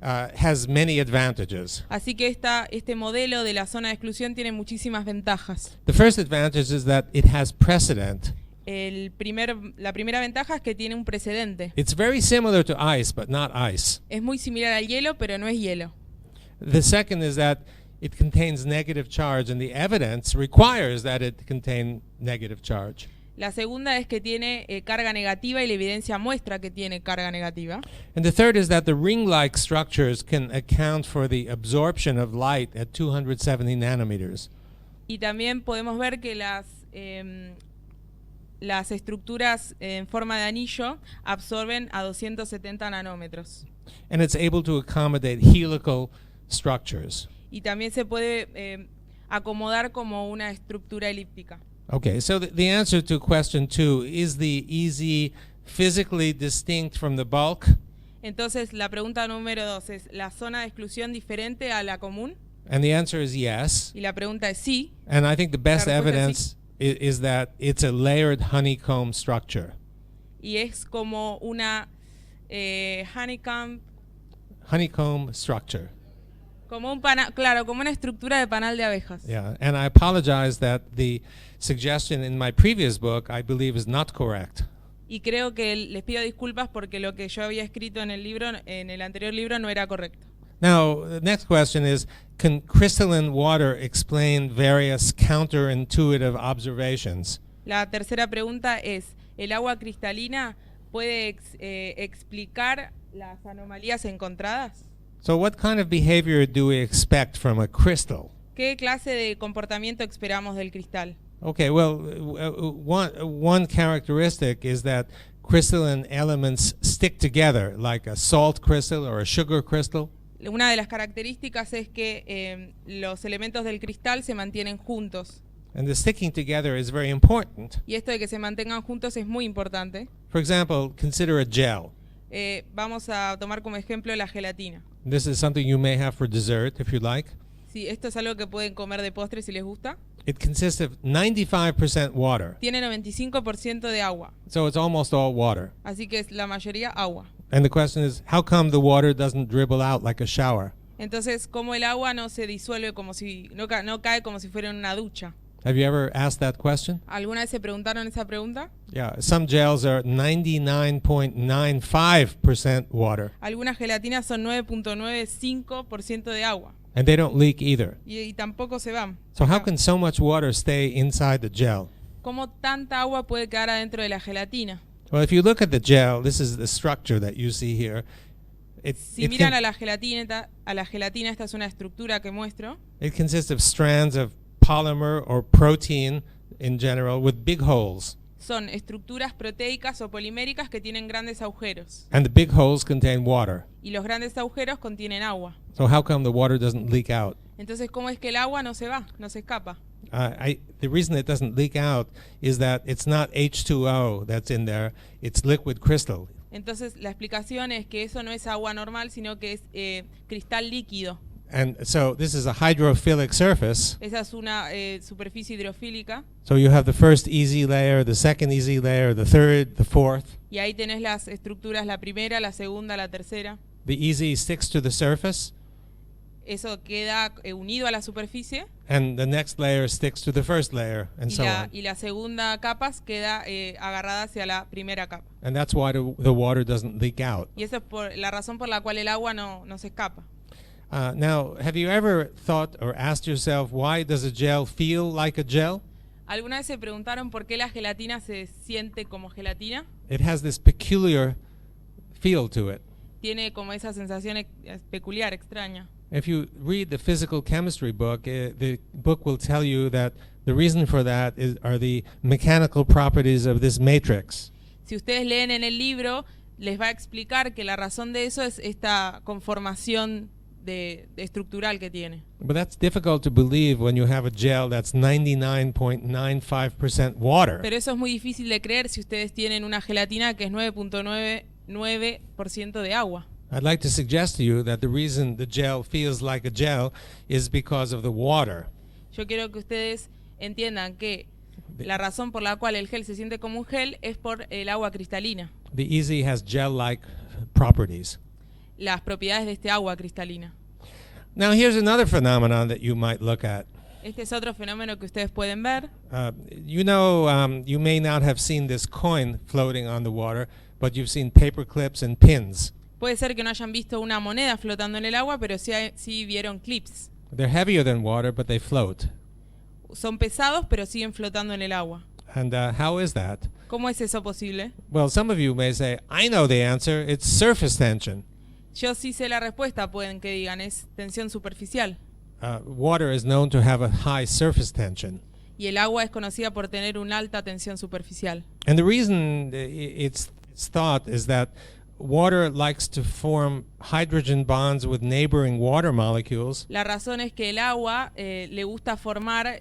has many advantages. Así que este modelo de la zona de exclusión tiene muchísimas ventajas. The first advantage is that it has precedent. La primera ventaja es que tiene un precedente. It's very similar to ice, but not ice. Es muy similar al hielo, pero no es hielo. The second is that it contains negative charge, and the evidence requires that it contain negative charge. La segunda es que tiene carga negativa y la evidencia muestra que tiene carga negativa. And the third is that the ring-like structures can account for the absorption of light at 270 nanometers. Y también podemos ver que las estructuras en forma de anillo absorben a 270 nanómetros. And it's able to accommodate helical structures. Y también se puede acomodar como una estructura elíptica. Okay, so the answer to question 2, is the EZ physically distinct from the bulk? Entonces, la pregunta número 2 es, ¿la zona de exclusión diferente a la común? And the answer is yes. Y la pregunta es sí. And I think the best La respuesta evidence is that it's a layered honeycomb structure. Y es como una Honeycomb structure. como como una estructura de panal de abejas. Yeah, and I apologize that the suggestion in my previous book, I believe, is not correct. Y creo que les pido disculpas porque lo que yo había escrito en el anterior libro no era correcto. Now, the next question is, can crystalline water explain various counterintuitive observations? La tercera pregunta es, ¿el agua cristalina puede explicar las anomalías encontradas? So what kind of behavior do we expect from a crystal? ¿Qué clase de comportamiento esperamos del cristal? Okay, well, one characteristic is that crystalline elements stick together, like a salt crystal or a sugar crystal. Una de las características es que los elementos del cristal se mantienen juntos. And the sticking together is very important. Y esto de que se mantengan juntos es muy importante. For example, consider a gel. Vamos a tomar como ejemplo la gelatina. This is something you may have for dessert, if you like. Sí, esto es algo que pueden comer de postre si les gusta. It consists of 95% water. Tiene 95% de agua, So it's almost all water. así que es la mayoría agua. And the question is, how come the water doesn't dribble out like a shower? Entonces, como el agua no se disuelve como si no cae como si fuera en una ducha. Have you ever asked that question? ¿Alguna vez se preguntaron esa pregunta? Yeah, some gels are 99.95% water, Algunas gelatinas son 9.95% de agua and they don't leak either. y tampoco se van. So how can so much water stay inside the gel? ¿Cómo tanta agua puede quedar adentro de la gelatina? Well, if you look at the gel, this is the structure that you see here. Si miran a la gelatina, esta es una estructura que muestro. It consists of strands of polymer or protein in general with big holes. Son estructuras proteicas o poliméricas que tienen grandes agujeros. And the big holes contain water. Y los grandes agujeros contienen agua. So how come the water doesn't leak out? Entonces, ¿cómo es que el agua no se va, no se escapa? The reason it doesn't leak out is that it's not H2O that's in there, it's liquid crystal. Entonces, la explicación es que eso no es agua normal, sino que es cristal líquido. And so this is a hydrophilic surface. Esa es una superficie hidrofílica. So you have the first easy layer, the second easy layer, the third, the fourth. Y ahí tenés las estructuras, la primera, la segunda, la tercera. The easy sticks to the surface, Eso queda unido a la superficie. and the next layer sticks to the first layer, and so on. Y la segunda capa queda agarrada hacia la primera capa. And that's why the water doesn't leak out. Y esa es la razón por la cual el agua no se escapa. Now, have you ever thought or asked yourself, why does a gel feel like a gel? ¿Alguna vez se preguntaron por qué la gelatina se siente como gelatina? It has this peculiar feel to it. Tiene como esa sensación peculiar, extraña. If you read the physical chemistry book, the book will tell you that the reason for that are the mechanical properties of this matrix. Si ustedes leen en el libro, les va a explicar que la razón de eso es esta conformación estructural que tiene. But that's difficult to believe when you have a gel that's 99.95% water. Pero eso es muy difícil de creer si ustedes tienen una gelatina que es 9.99% de agua. I'd like to suggest to you that the reason the gel feels like a gel is because of the water. Yo quiero que ustedes entiendan que la razón por la cual el gel se siente como un gel es por el agua cristalina. The easy has gel-like properties. Las propiedades de este agua cristalina. Now here's another phenomenon that you might look at. Este es otro fenómeno que ustedes pueden ver. You may not have seen this coin floating on the water, but you've seen paper clips and pins. Puede ser que no hayan visto una moneda flotando en el agua, pero sí vieron clips. They're heavier than water, but they float. Son pesados, pero siguen flotando en el agua. And how is that? ¿Cómo es eso posible? Well, some of you may say, I know the answer. It's surface tension. Yo sí sé la respuesta, pueden que digan, es tensión superficial. Water is known to have a high surface tension. Y el agua es conocida por tener una alta tensión superficial. And the reason it's thought is that water likes to form hydrogen bonds with neighboring water molecules. La razón es que el agua le gusta formar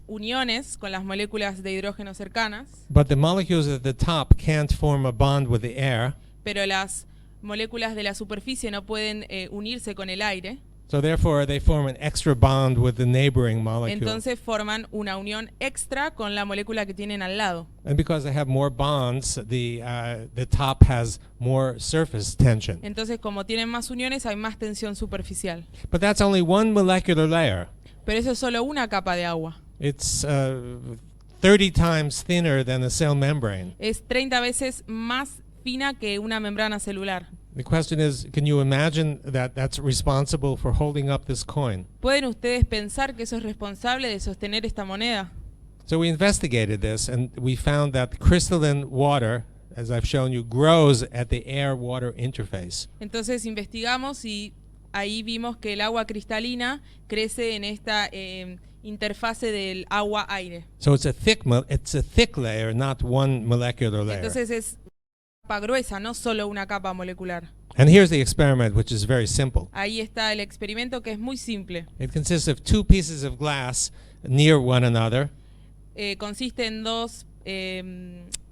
uniones con las moléculas de hidrógeno cercanas. But the molecules at the top can't form a bond with the air. Pero las moléculas de la superficie no pueden unirse con el aire. So therefore they form an extra bond with the neighboring molecule. Entonces forman una unión extra con la molécula que tienen al lado. And because they have more bonds, the top has more surface tension. Entonces, como tienen más uniones, hay más tensión superficial. But that's only one molecular layer. Pero eso es solo una capa de agua. It's 30 times thinner than a cell membrane. Es 30 veces más fina que una membrana celular. The question is, can you imagine that that's responsible for holding up this coin? ¿Pueden ustedes pensar que eso es responsable de sostener esta moneda? So we investigated this, and we found that crystalline water, as I've shown you, grows at the air-water interface. Entonces investigamos y ahí vimos que el agua cristalina crece en esta interfase del agua-aire. So it's a thick layer, not one molecular layer. Entonces es capa gruesa, no solo una capa molecular. And here's the experiment, which is very simple. Ahí está el experimento, que es muy simple. It consists of two pieces of glass near one another. Consiste en dos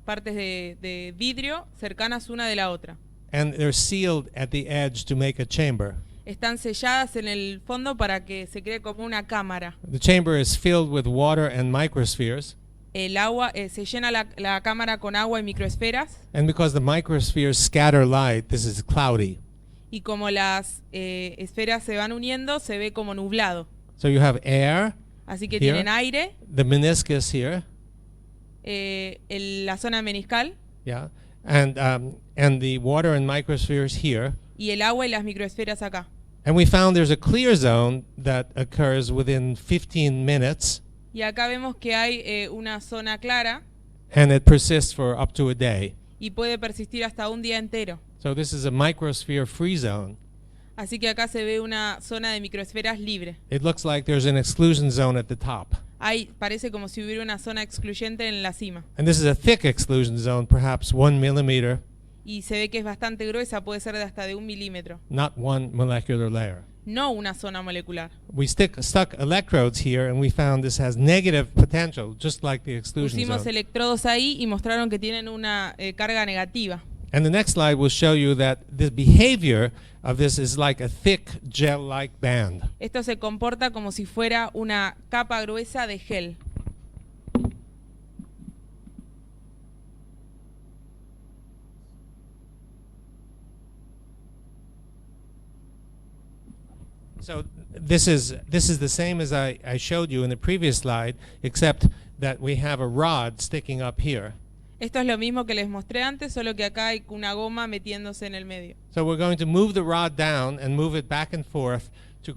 partes de vidrio cercanas una de la otra. And they're sealed at the edge to make a chamber. están selladas en el fondo para que se cree como una cámara. The chamber is filled with water and microspheres. El agua se llena la cámara con agua y microesferas, And because the microspheres scatter light, this is cloudy. y como las esferas se van uniendo, se ve como nublado. So you have air, Así que Here. tienen aire, the meniscus here, la zona meniscal, yeah, and the water and microspheres here. y el agua y las microesferas acá. And we found there's a clear zone that occurs within 15 minutes, Y acá vemos que hay una zona clara and it persists for up to a day. y puede persistir hasta un día entero. So this is a microsphere free zone. Así que acá se ve una zona de microesferas libre. It looks like there's an exclusion zone at the top. Parece como si hubiera una zona excluyente en la cima. And this is a thick exclusion zone, perhaps 1 millimeter, Y se ve que es bastante gruesa, puede ser de hasta de 1 milímetro. not one molecular layer. No una zona molecular. We stuck electrodes here, and we found this has negative potential, just like the exclusion Pusimos zone. electrodos ahí y mostraron que tienen una carga negativa. And the next slide will show you that the behavior of this is like a thick gel-like band. Esto se comporta como si fuera una capa gruesa de gel. So this is the same as I showed you in the previous slide, except that we have a rod sticking up here. Esto es lo mismo que les mostré antes, solo que acá hay una goma metiéndose en el medio. So we're going to move the rod down and move it back and forth to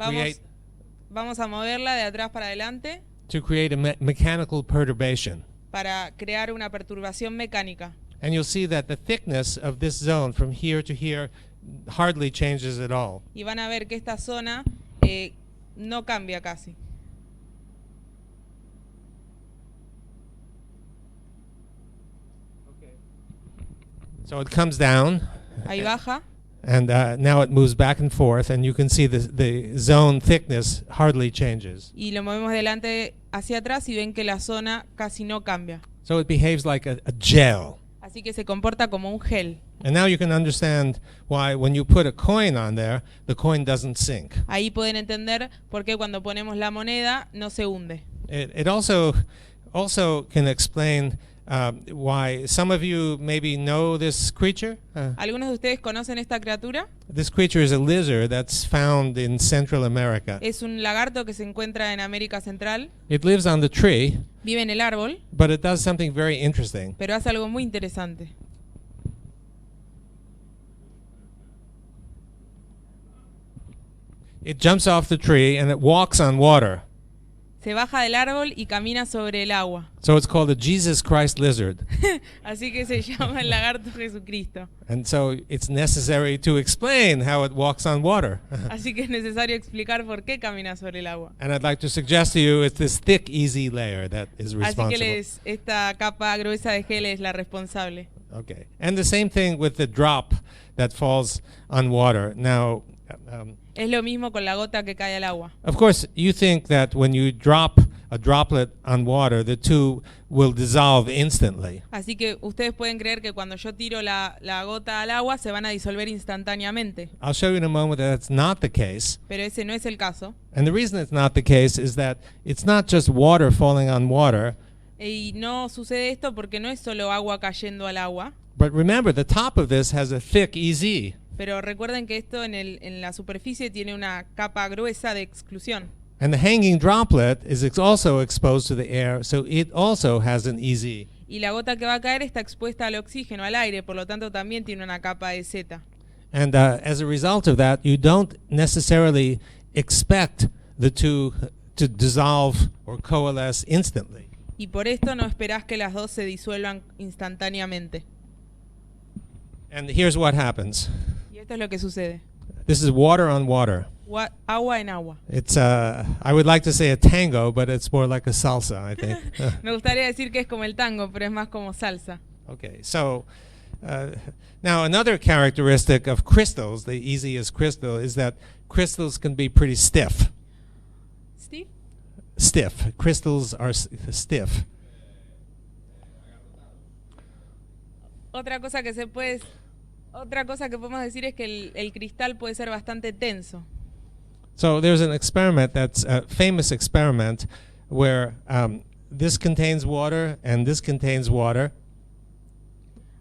Vamos a moverla de atrás para adelante create a mechanical perturbation. para crear una perturbación mecánica. And you'll see that the thickness of this zone from here to here hardly changes at all. Y van a ver que esta zona no cambia casi. So it comes down, Ahí baja and now it moves back and forth, and you can see the zone thickness hardly changes. y lo movemos delante hacia atrás y ven que la zona casi no cambia. So it behaves like a gel. Así que se comporta como un gel. And now you can understand why when you put a coin on there, the coin doesn't sink. Ahí pueden entender por qué cuando ponemos la moneda no se hunde. It also can explain why some of you maybe know this creature. ¿Algunos de ustedes conocen esta criatura? This creature is a lizard that's found in Central America. Es un lagarto que se encuentra en América Central. It lives on the tree, Vive en el árbol, but it does something very interesting. pero hace algo muy interesante. It jumps off the tree and it walks on water. Se baja del árbol y camina sobre el agua. So it's called a Jesus Christ lizard. Así que se llama el lagarto Jesucristo. And so it's necessary to explain how it walks on water. Así que es necesario explicar por qué camina sobre el agua. And I'd like to suggest to you it's this thick, easy layer that is Así que responsible. esta capa gruesa de gel es la responsable. Okay. And the same thing with the drop that falls on water. Now, Es lo mismo con la gota que cae al agua. of course, you think that when you drop a droplet on water, the two will dissolve instantly. Así que ustedes pueden creer que cuando yo tiro la gota al agua se van a disolver instantáneamente. I'll show you in a moment that that's not the case. Pero ese no es el caso. And the reason it's not the case is that it's not just water falling on water, Y no sucede esto porque no es solo agua cayendo al agua. but remember, the top of this has a thick EZ. Pero recuerden que esto en la superficie tiene una capa gruesa de exclusión. And the hanging droplet is also exposed to the air, so it also has an EZ. Y la gota que va a caer está expuesta al oxígeno, al aire, por lo tanto también tiene una capa de Z. And as a result of that, you don't necessarily expect the two to dissolve or coalesce instantly. Y por esto no esperás que las dos se disuelvan instantáneamente. And here's what happens. Y esto es lo que sucede. This is water on water. Agua en agua. It's I would like to say a tango, but it's more like a salsa, I think. Me gustaría decir que es como el tango, pero es más como salsa. Okay, so now another characteristic of crystals, the easiest crystal, is that crystals can be pretty stiff. ¿Steve? Stiff. Crystals are stiff. Otra cosa que podemos decir es que el cristal puede ser bastante tenso. So there's an experiment that's a famous experiment where this contains water and this contains water.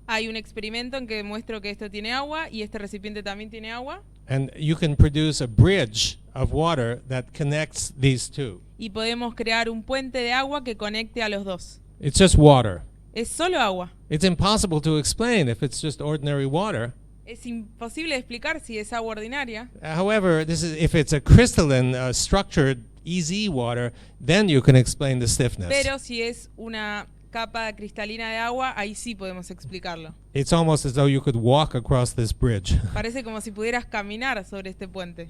Hay un experimento en que muestro que esto tiene agua y este recipiente también tiene agua. And you can produce a bridge of water that connects these two. Y podemos crear un puente de agua que conecte a los dos. It's just water. Es solo agua. It's impossible to explain if it's just ordinary water. Es imposible de explicar si es agua ordinaria. However, if it's a crystalline, structured, easy water, then you can explain the stiffness. Pero si es una capa cristalina de agua, ahí sí podemos explicarlo. It's almost as though you could walk across this bridge. Parece como si pudieras caminar sobre este puente.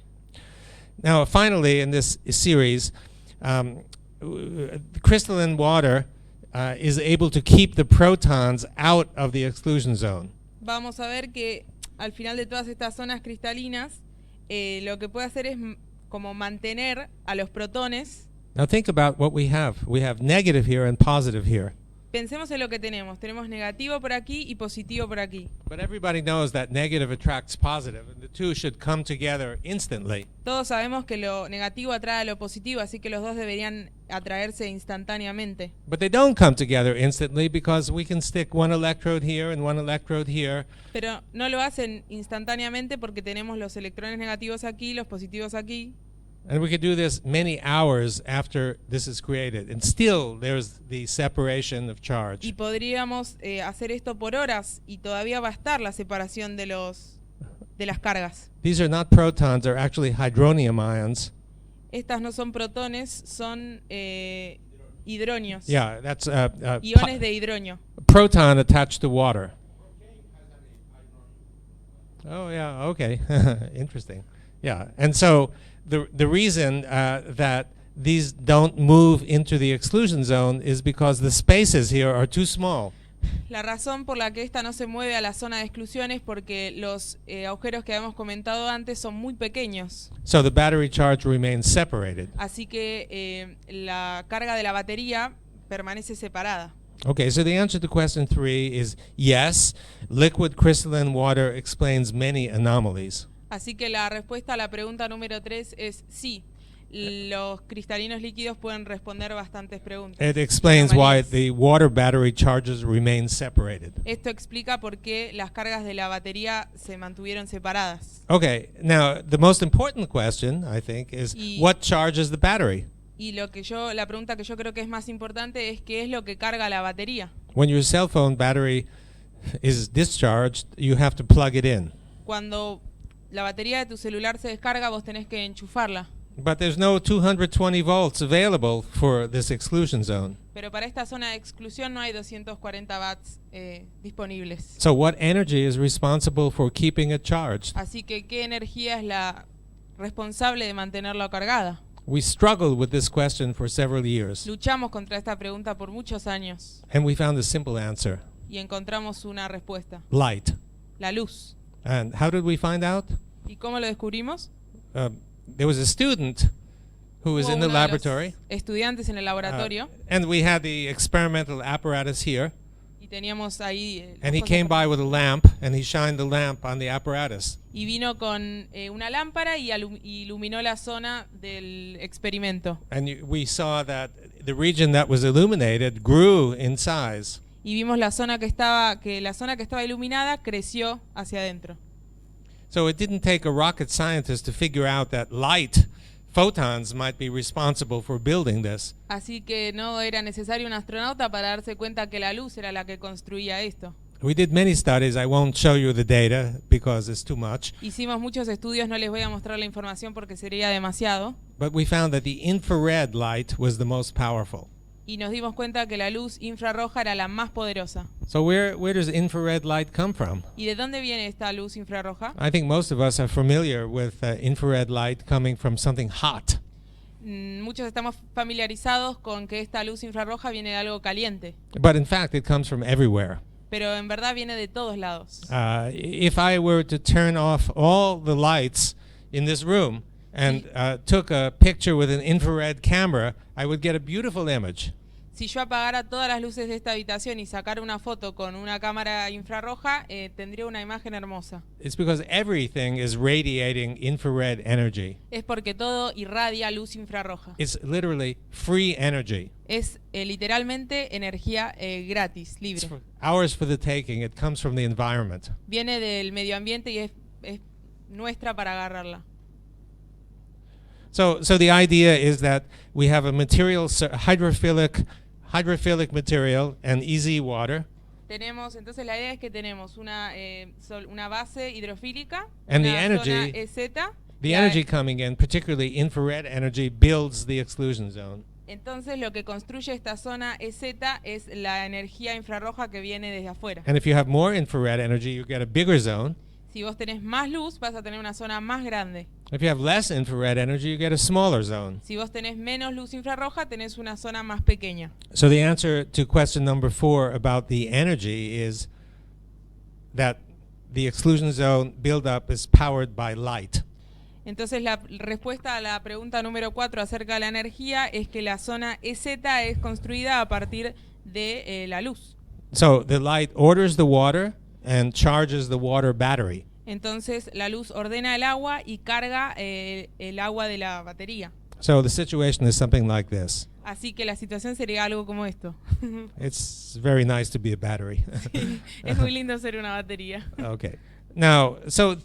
Now, finally, in this series, crystalline water is able to keep the protons out of the exclusion zone. Vamos a ver que al final de todas estas zonas cristalinas, lo que puede hacer es como mantener a los protones. Now think about what we have. We have negative here and positive here. Pensemos en lo que tenemos. Tenemos negativo por aquí y positivo por aquí. But everybody knows that negative attracts positive, and the two should come together instantly. Todos sabemos que lo negativo atrae a lo positivo, así que los dos deberían atraerse instantáneamente. But they don't come together instantly because we can stick one electrode here and one electrode here. Pero no lo hacen instantáneamente porque tenemos los electrones negativos aquí, los positivos aquí. And we could do this many hours after this is created, and still there's the separation of charge. Y podríamos hacer esto por horas y todavía va a estar la separación de las cargas. These are not protons, they're actually hydronium ions. Estas no son protones, son hidronios. Yeah, that's Iones de hidronio. proton attached to water. Oh yeah, okay, interesting. Yeah, and so the reason that these don't move into the exclusion zone is because the spaces here are too small. La razón por la que esta no se mueve a la zona de exclusión es porque los agujeros que habíamos comentado antes son muy pequeños. So the battery charge remains separated. Así que la carga de la batería permanece separada. Okay, so the answer to question 3 is yes, liquid crystalline water explains many anomalies. Así que la respuesta a la pregunta número 3 es sí. Los cristalinos líquidos pueden responder bastantes preguntas. It explains why the water battery charges remain separated. Esto explica por qué las cargas de la batería se mantuvieron separadas. Okay, now the most important question, I think, is what charges the battery? Y la pregunta que yo creo que es más importante es qué es lo que carga la batería. When your cell phone battery is discharged, you have to plug it in. Cuando la batería de tu celular se descarga, vos tenés que enchufarla. But there's no 220 volts available for this exclusion zone. Pero para esta zona de exclusión no hay 240 watts disponibles. So what energy is responsible for keeping it charged? Así que ¿qué energía es la responsable de mantenerla cargada? We struggled with this question for several years. Luchamos contra esta pregunta por muchos años. And we found a simple answer. Y encontramos una respuesta. Light. La luz. And how did we find out? ¿Y cómo lo descubrimos? There was a student who was in the laboratory. Estudiantes en el laboratorio. And we had the experimental apparatus here. Y teníamos ahí And he came by with a lamp and he shined the lamp on the apparatus. Y vino con una lámpara y iluminó la zona del experimento. And we saw that the region that was illuminated grew in size. Y vimos la zona que estaba iluminada creció hacia adentro. So it didn't take a rocket scientist to figure out that light photons might be responsible for building this. Así que no era necesario un astronauta para darse cuenta que la luz era la que construía esto. We did many studies. I won't show you the data because it's too much. Hicimos muchos estudios, no les voy a mostrar la información porque sería demasiado. But we found that the infrared light was the most powerful. Y nos dimos cuenta que la luz infrarroja era la más poderosa. So where does infrared light come from? ¿Y de dónde viene esta luz infrarroja? I think most of us are familiar with infrared light coming from something hot. Muchos estamos familiarizados con que esta luz infrarroja viene de algo caliente. But in fact, it comes from everywhere. Pero en verdad viene de todos lados. If I were to turn off all the lights in this room and took a picture with an infrared camera, I would get a beautiful image. Si yo apagara todas las luces de esta habitación y sacara una foto con una cámara infrarroja, tendría una imagen hermosa. It's because everything is radiating infrared energy. Es porque todo irradia luz infrarroja. It's literally free energy. Es literalmente energía gratis, It's libre. ours for the taking. It comes from the environment. Viene del medio ambiente y es nuestra para agarrarla. So the idea is that we have a material, hydrophilic material and easy water. Entonces la idea es que tenemos una base hidrofílica, And the una energy- zona EZ. The La- energy coming in, particularly infrared energy, builds the exclusion zone. Entonces lo que construye esta zona EZ es la energía infrarroja que viene desde afuera. And if you have more infrared energy, you get a bigger zone. Si vos tenés más luz, vas a tener una zona más grande. If you have less infrared energy, you get a smaller zone. Si vos tenés menos luz infrarroja, tenés una zona más pequeña. So the answer to question number 4 about the energy is that the exclusion zone buildup is powered by light. Entonces la respuesta a la pregunta número 4 acerca de la energía es que la zona EZ es construida a partir de la luz. So the light orders the water and charges the water battery. Entonces la luz ordena el agua y carga el agua de la batería. So the situation is something like this. Así que la situación sería algo como esto. It's very nice to be a battery. Es muy lindo ser una batería. Okay. Now, so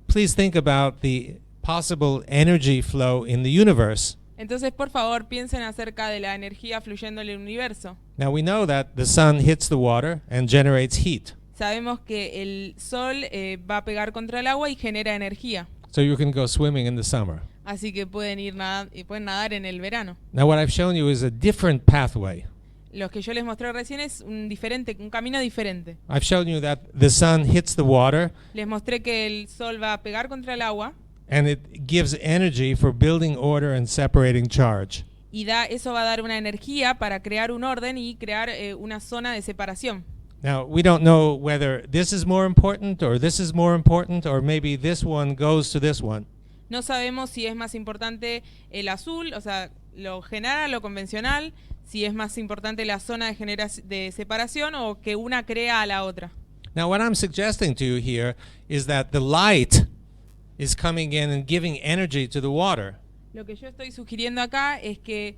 please think about the possible energy flow in the universe. Entonces, por favor, piensen acerca de la energía fluyendo en el universo. Now we know that the sun hits the water and generates heat. Sabemos que el sol va a pegar contra el agua y genera energía. So you can go swimming in the summer. Así que pueden nadar en el verano. Now what I've shown you is a different pathway. Los que yo les mostré recién es un camino diferente. I've shown you that the sun hits the water Les mostré que el sol va a pegar contra el agua and it gives energy for building order and separating charge. y eso va a dar una energía para crear un orden y crear una zona de separación. Now, we don't know whether this is more important or this is more important or maybe this one goes to this one. No sabemos si es más importante el azul, o sea, lo general, lo convencional, si es más importante la zona de separación o que una crea a la otra. Now, what I'm suggesting to you here is that the light is coming in and giving energy to the water. Lo que yo estoy sugiriendo acá es que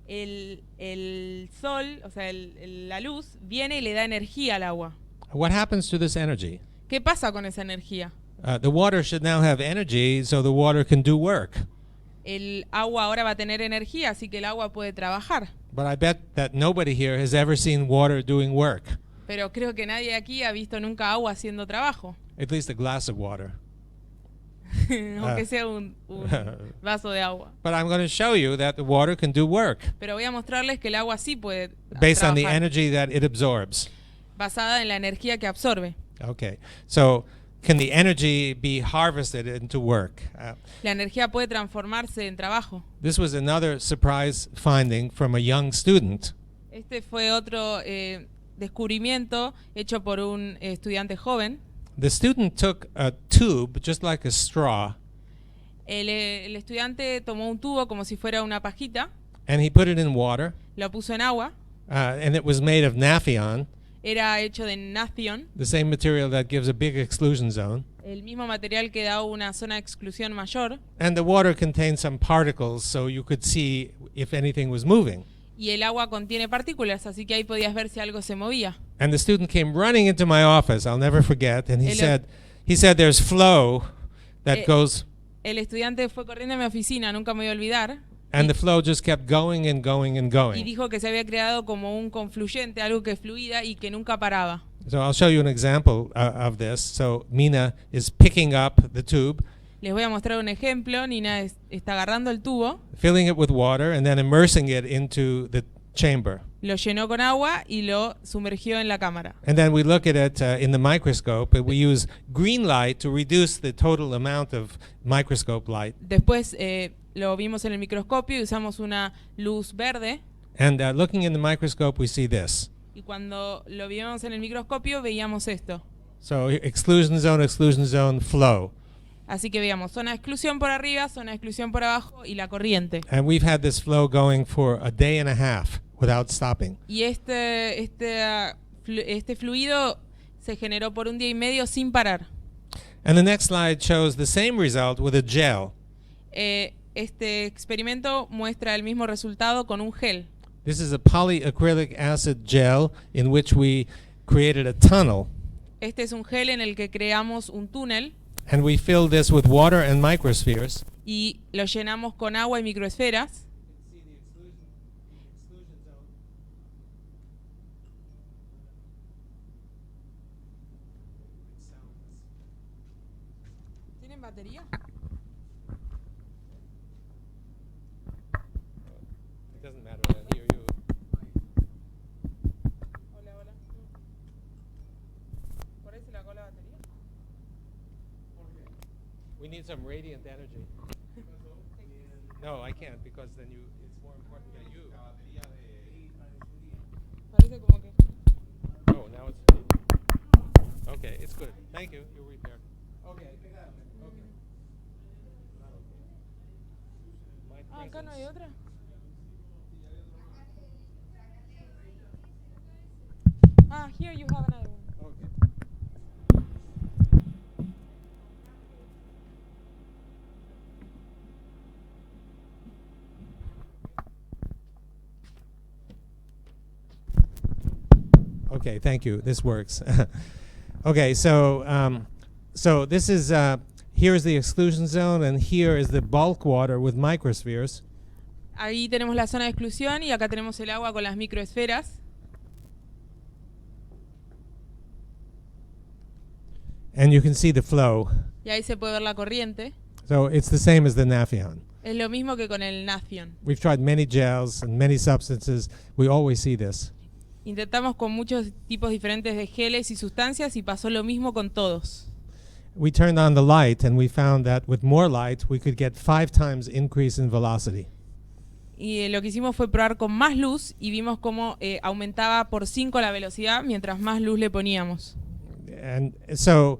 el sol, o sea, la luz, viene y le da energía al agua. What happens to this energy? ¿Qué pasa con esa energía? The water should now have energy so the water can do work. El agua ahora va a tener energía, así que el agua puede trabajar. But I bet that nobody here has ever seen water doing work, Pero creo que nadie aquí ha visto nunca agua haciendo trabajo, at least a glass of water. aunque sea un vaso de agua. But I'm going to show you that the water can do work Pero voy a mostrarles que el agua sí puede based on the trabajar, energy that it absorbs. basada en la energía que absorbe. Okay, so can the energy be harvested into work? La energía puede transformarse en trabajo. This was another surprise finding from a young student. Este fue otro descubrimiento hecho por un estudiante joven. The student took a tube, just like a straw, El estudiante tomó un tubo como si fuera una pajita, and he put it in water, lo puso en agua, and it was made of naphthalene, era hecho de nathion, the same material that gives a big exclusion zone. el mismo material que da una zona de exclusión mayor, And the water contained some particles, so you could see if anything was moving. y el agua contiene partículas, así que ahí podías ver si algo se movía. And the student came running into my office, I'll never forget, and he El- said there's flow that goes, El estudiante fue corriendo a mi oficina, nunca me voy a olvidar, and the flow just kept going and going and y going. dijo que se había creado como un confluyente, algo que fluía y que nunca paraba. So I'll show you an example of this. So Mina is picking up the tube, Les voy a mostrar un ejemplo. Nina está agarrando el tubo, filling it with water, and then immersing it into the chamber. lo llenó con agua y lo sumergió en la cámara. And then we look at it in the microscope, and we use green light to reduce the total amount of microscope light. Después lo vimos en el microscopio y usamos una luz verde. And looking in the microscope, we see this. Y cuando lo vimos en el microscopio veíamos esto. So exclusion zone, flow. Así que veíamos zona de exclusión por arriba, zona de exclusión por abajo y la corriente. And we've had this flow going for a day and a half. without stopping. Y este fluido se generó por 1 día y medio sin parar. And the next slide shows the same result with a gel. Este experimento muestra el mismo resultado con un gel. This is a polyacrylic acid gel in which we created a tunnel. Este es un gel en el que creamos un túnel And we filled this with water and microspheres. y lo llenamos con agua y microesferas. ¿Tienen batería? It doesn't matter, I hear you. Hola, hola. ¿Por ahí se le acabó la batería? We need some radiant energy. No, I can't because then it's more important that you. Parece como que... Oh, now it's. Okay, it's good. Thank you. You're repaired. Okay. Ah, acá no hay otra. Ah, here you have another one. Okay, thank you. This works. Okay, so this is here is the exclusion zone, and here is the bulk water with microspheres. Ahí tenemos la zona de exclusión y acá tenemos el agua con las microesferas. And you can see the flow. Y ahí se puede ver la corriente. So it's the same as the Nafion. Es lo mismo que con el Nafion. We've tried many gels and many substances. We always see this. Intentamos con muchos tipos diferentes de geles y sustancias y pasó lo mismo con todos. We turned on the light and we found that with more light we could get 5 times increase in velocity. Y lo que hicimos fue probar con más luz y vimos cómo aumentaba por 5 la velocidad mientras más luz le poníamos. And so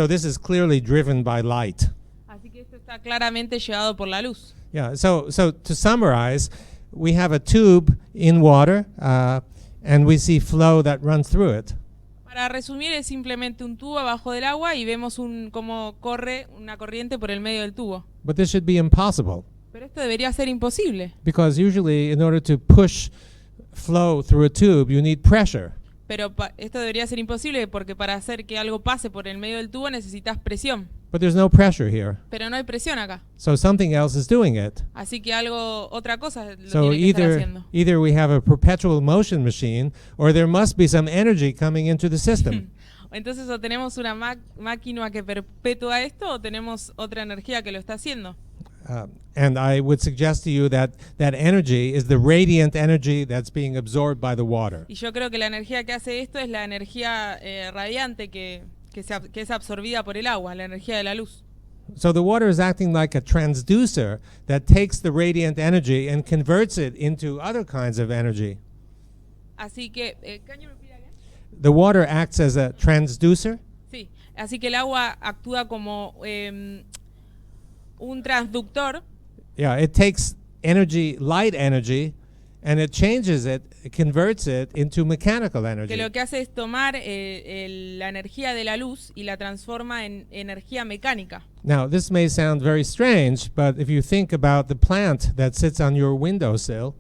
this is clearly driven by light. Así que esto está claramente llevado por la luz. Yeah, so to summarize, we have a tube in water and we see flow that runs through it. Para resumir, es simplemente un tubo abajo del agua y vemos cómo corre una corriente por el medio del tubo. But this should be impossible Pero esto debería ser imposible. because usually in order to push flow through a tube you need pressure. Pero esto debería ser imposible porque para hacer que algo pase por el medio del tubo necesitas presión. But there's no pressure here. Pero no hay presión acá. So something else is doing it. Así que otra cosa lo So tiene que estar haciendo. either we have a perpetual motion machine or there must be some energy coming into the system. Entonces o tenemos una máquina que perpetúa esto o tenemos otra energía que lo está haciendo. And I would suggest to you that energy is the radiant energy that's being absorbed by the water. Y yo creo que la energía que hace esto es la energía radiante que es absorbida por el agua, la energía de la luz. So the water is acting like a transducer that takes the radiant energy and converts it into other kinds of energy. Así que, can you repeat again? The water acts as a transducer. Sí, así que el agua actúa como un transductor. Yeah, it takes energy, light energy, and it changes it, converts it into mechanical energy. Que lo que hace es tomar la energía de la luz y la transforma en energía mecánica. Now, this may sound very strange, but if you think about the plant that sits on your windowsill,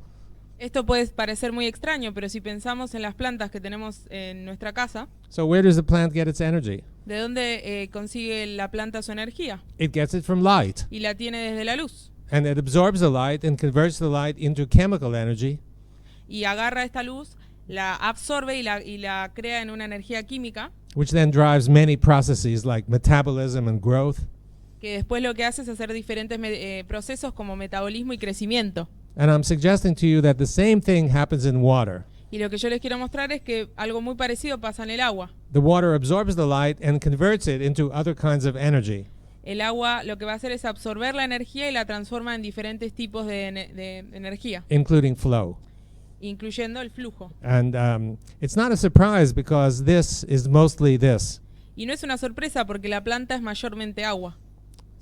Esto puede parecer muy extraño, pero si pensamos en las plantas que tenemos en nuestra casa, so where does the plant get its energy? ¿de dónde consigue la planta su energía? It gets it from light, Y la tiene desde la luz. and it absorbs the light and converts the light into chemical energy, Y agarra esta luz, la absorbe y la crea en una energía química, which then drives many processes like metabolism and growth. que después lo que hace es hacer diferentes procesos como metabolismo y crecimiento. And I'm suggesting to you that the same thing happens in water. Y lo que yo les quiero mostrar es que algo muy parecido pasa en el agua. The water absorbs the light and converts it into other kinds of energy. El agua lo que va a hacer es absorber la energía y la transforma en diferentes tipos de energía, Including flow. incluyendo el flujo. And it's not a surprise because this is mostly this. Y no es una sorpresa porque la planta es mayormente agua,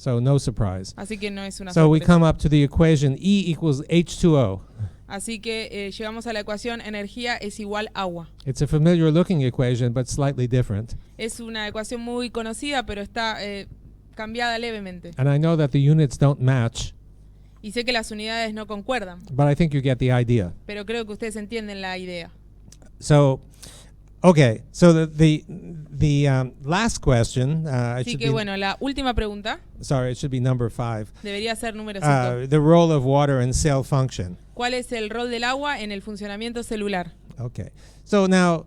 So no surprise. así que no es una So we sorpresa. come up to the equation E equals H2O. Así que llegamos a la ecuación energía es igual agua. It's a familiar looking equation, but slightly different. Es una ecuación muy conocida, pero está cambiada levemente. And I know that the units don't match, Y sé que las unidades no concuerdan, but I think you get the idea. pero creo que ustedes entienden la idea. So, okay, so the last question, it Así should que be, bueno, la última pregunta sorry, it should be number 5. debería ser número 5. The role of water in cell function. ¿Cuál es el rol del agua en el funcionamiento celular? Okay, so now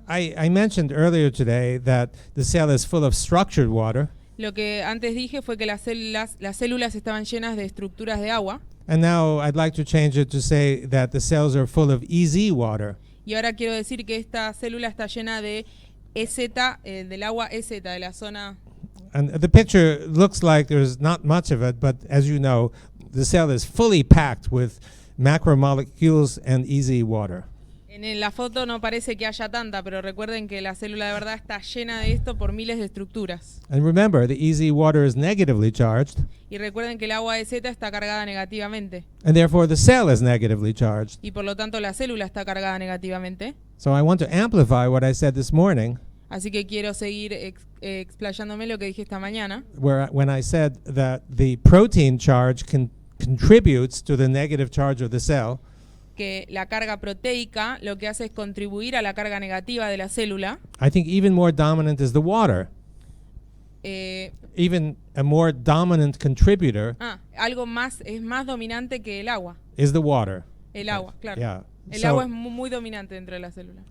I mentioned earlier today that the cell is full of structured water, Lo que antes dije fue que las células estaban llenas de estructuras de agua. and now I'd like to change it to say that the cells are full of EZ water. Y ahora quiero decir que esta célula está llena de EZ, del agua EZ, de la zona. And the picture looks like there's not much of it, but as you know, the cell is fully packed with macromolecules and EZ water. En la foto no parece que haya tanta, pero recuerden que la célula de verdad está llena de esto por miles de estructuras. And remember, the EZ water is negatively charged, Y recuerden que el agua EZ está cargada negativamente. and therefore the cell is negatively charged. Y por lo tanto la célula está cargada negativamente. So I want to amplify what I said this morning, Así que quiero seguir explayándome lo que dije esta mañana. when I said that the protein charge contributes to the negative charge of the cell, Que la carga proteica lo que hace es contribuir a la carga negativa de la célula. I think even more dominant is the water. Even a more dominant contributor Algo más es más dominante que el agua. is the water. El agua, claro. Yeah. El So- agua es muy dominante dentro de la célula.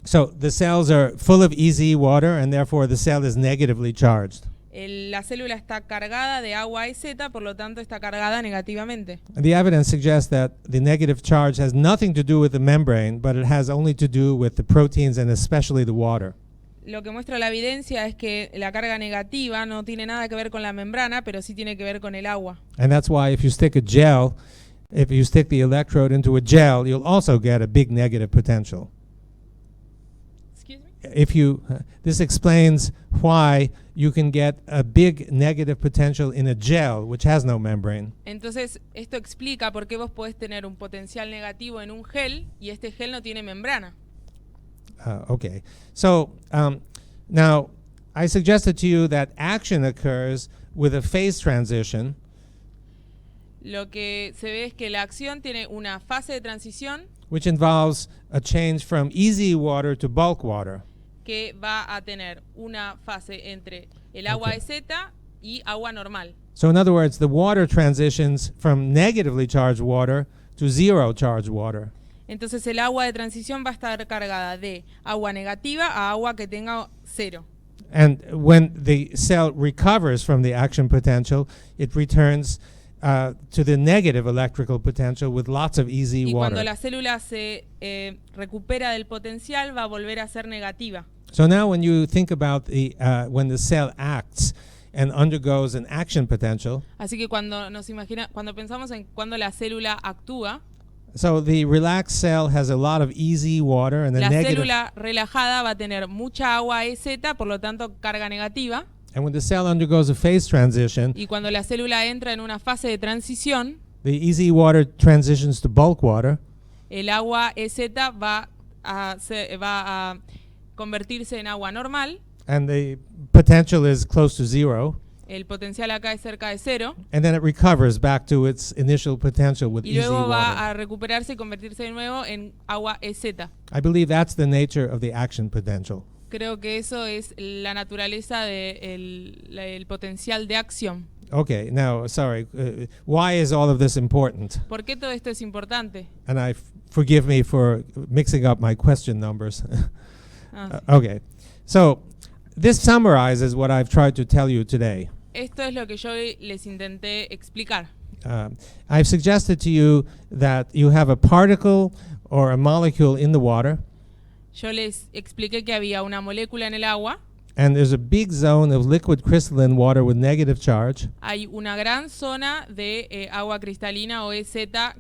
So the cells are full of EZ water, and therefore the cell is negatively charged. La célula está cargada de agua EZ, por lo tanto está cargada negativamente. And the evidence suggests that the negative charge has nothing to do with the membrane, but it has only to do with the proteins and especially the water. Lo que muestra la evidencia es que la carga negativa no tiene nada que ver con la membrana, pero sí tiene que ver con el agua. And that's why if you stick the electrode into a gel, you'll also get a big negative potential. Excuse me? This explains why you can get a big negative potential in a gel which has no membrane. Entonces, esto explica por qué vos podés tener un potencial negativo en un gel y este gel no tiene membrana. Okay. So now I suggested to you that action occurs with a phase transition, Lo que se ve es que la acción tiene una fase de transición which involves a change from EZ water to bulk water. que va a tener una fase entre el agua Okay. EZ y agua normal. So in other words, the water transitions from negatively charged water to zero charged water. Entonces el agua de transición va a estar cargada de agua negativa a agua que tenga cero. And when the cell recovers from the action potential, it returns to the negative electrical potential with lots of EZ Y cuando water. la célula se recupera del potencial va a volver a ser negativa. So now when you think about when the cell acts and undergoes an action potential, Así que cuando cuando pensamos en cuando la célula actúa, so the relaxed cell has a lot of EZ water and the la negative. célula relajada va a tener mucha agua EZ, por lo tanto carga negativa. And when the cell undergoes a phase transition, Y cuando la célula entra en una fase de transición, the EZ water transitions to bulk water. el agua EZ va a convertirse en agua normal. And the potential is close to zero. El potencial acá es cerca de cero. And then it recovers back to its initial potential with Y EZ luego water. va a recuperarse y convertirse de nuevo en agua EZ. I believe that's the nature of the action potential. Creo que eso es la naturaleza del potencial de acción. Okay, now, sorry, why is all of this important? ¿Por qué todo esto es importante? And forgive me for mixing up my question numbers. Okay, so this summarizes what I've tried to tell you today. Esto es lo que yo les intenté explicar. I've suggested to you that you have a particle or a molecule in the water, Yo les expliqué que había una molécula en el agua, and there's a big zone of liquid crystalline water with negative charge, hay una gran zona de agua cristalina o EZ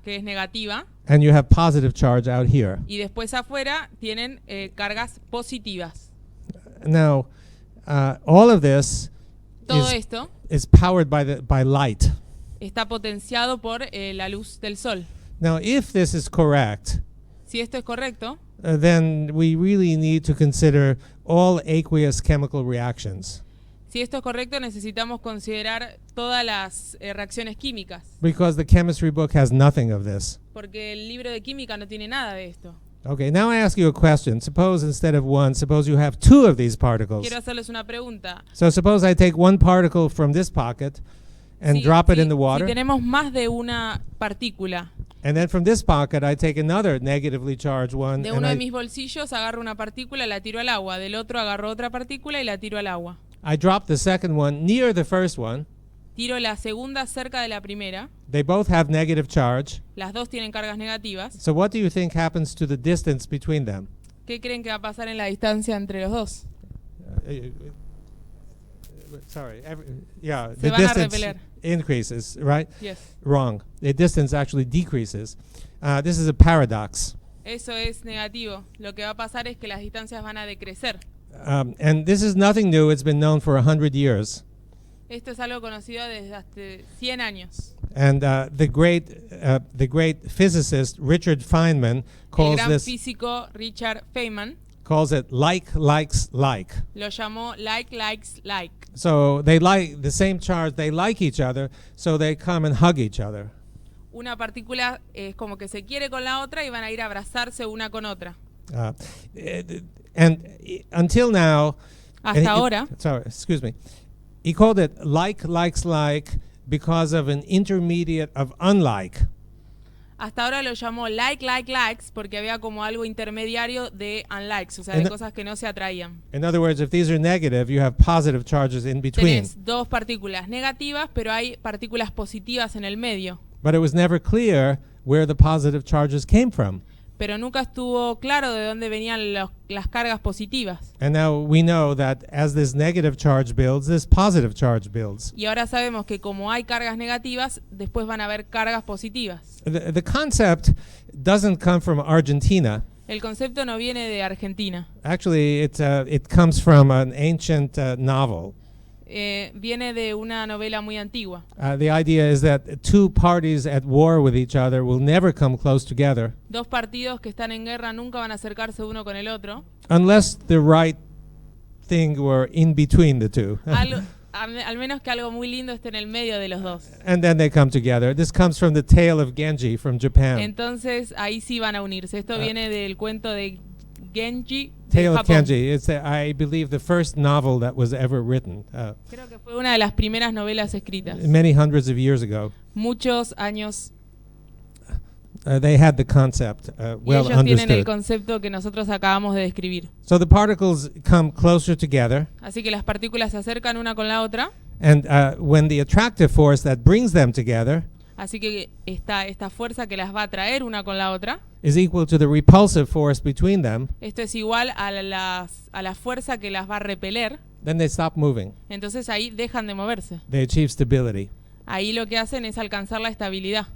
que es negativa, and you have positive charge out here. y después afuera tienen cargas positivas. Now, all of this Todo esto is powered by light. está potenciado por la luz del sol. Now, if this is correct, Si esto es correcto, then we really need to consider all aqueous chemical reactions, si esto es correcto, necesitamos considerar todas las reacciones químicas, because the chemistry book has nothing of this. porque el libro de química no tiene nada de esto. Okay, now I ask you a question. Suppose instead of one, suppose you have two of these particles. Quiero hacerles una pregunta. So suppose I take one particle from this pocket and Si- drop it si- in the water. Si tenemos más de una partícula, And then from this pocket, I take another negatively charged one. de And uno de I, mis bolsillos agarro una partícula, la tiro al agua, del otro agarro otra partícula y la tiro al agua. I drop the second one near the first one. Tiro la segunda cerca de la primera, They both have negative charge. las dos tienen cargas negativas. So what do you think happens to the distance between them? ¿Qué creen que va a pasar en la distancia entre los dos? Sorry. Yeah, Se the van a distance repeler. increases, right? Yes. Wrong. The distance actually decreases. This is a paradox. Eso es negativo. Lo que va a pasar es que las distancias van a decrecer. And this is nothing new. It's been known for 100 years. Esto es algo conocido desde hace 100 años. And the great physicist Richard Feynman El calls gran this físico Richard Feynman calls it like likes like. lo llamó like likes like. So they like the same charge. They like each other, so they come and hug each other. Una partícula es como que se quiere con la otra y van a ir a abrazarse una con otra. Until now, Hasta ahora, sorry, excuse me. He called it like likes like because of an intermediate of unlike. hasta ahora lo llamó like likes porque había como algo intermediario de unlikes, o sea, En- de cosas que no se atraían. In other words, if these are negative, you have positive charges in between. Tenés dos partículas negativas, pero hay partículas positivas en el medio. But it was never clear where the positive charges came from. Pero nunca estuvo claro de dónde venían las cargas positivas. And now we know that as this negative charge builds, this positive charge builds. Y ahora sabemos que como hay cargas negativas, después van a haber cargas positivas. The concept doesn't come from Argentina. El concepto no viene de Argentina, Actually, it comes from an ancient novel. viene de una novela muy antigua. The idea is that two parties at war with each other will never come close together Dos partidos que están en guerra nunca van a acercarse uno con el otro, unless the right thing were in between the two. al menos que algo muy lindo esté en el medio de los dos. And then they come together. This comes from the tale of Genji from Japan. Entonces ahí sí van a unirse. Esto viene del cuento de Genji de Tale of Japón. Genji. It's, I believe, the first novel that was ever written Creo que fue una de las primeras novelas escritas. many hundreds of years ago. Muchos años. They had the concept Y well ellos tienen el understood. concepto que nosotros acabamos de describir. So the particles come closer together, Así que las partículas se acercan una con la otra. and when the attractive force that brings them together Así que esta fuerza que las va a atraer una con la otra, is equal to the repulsive force between them, esto es igual a la fuerza que las va a repeler, then they stop moving. entonces ahí dejan de moverse. They achieve stability. Ahí lo que hacen es alcanzar la estabilidad.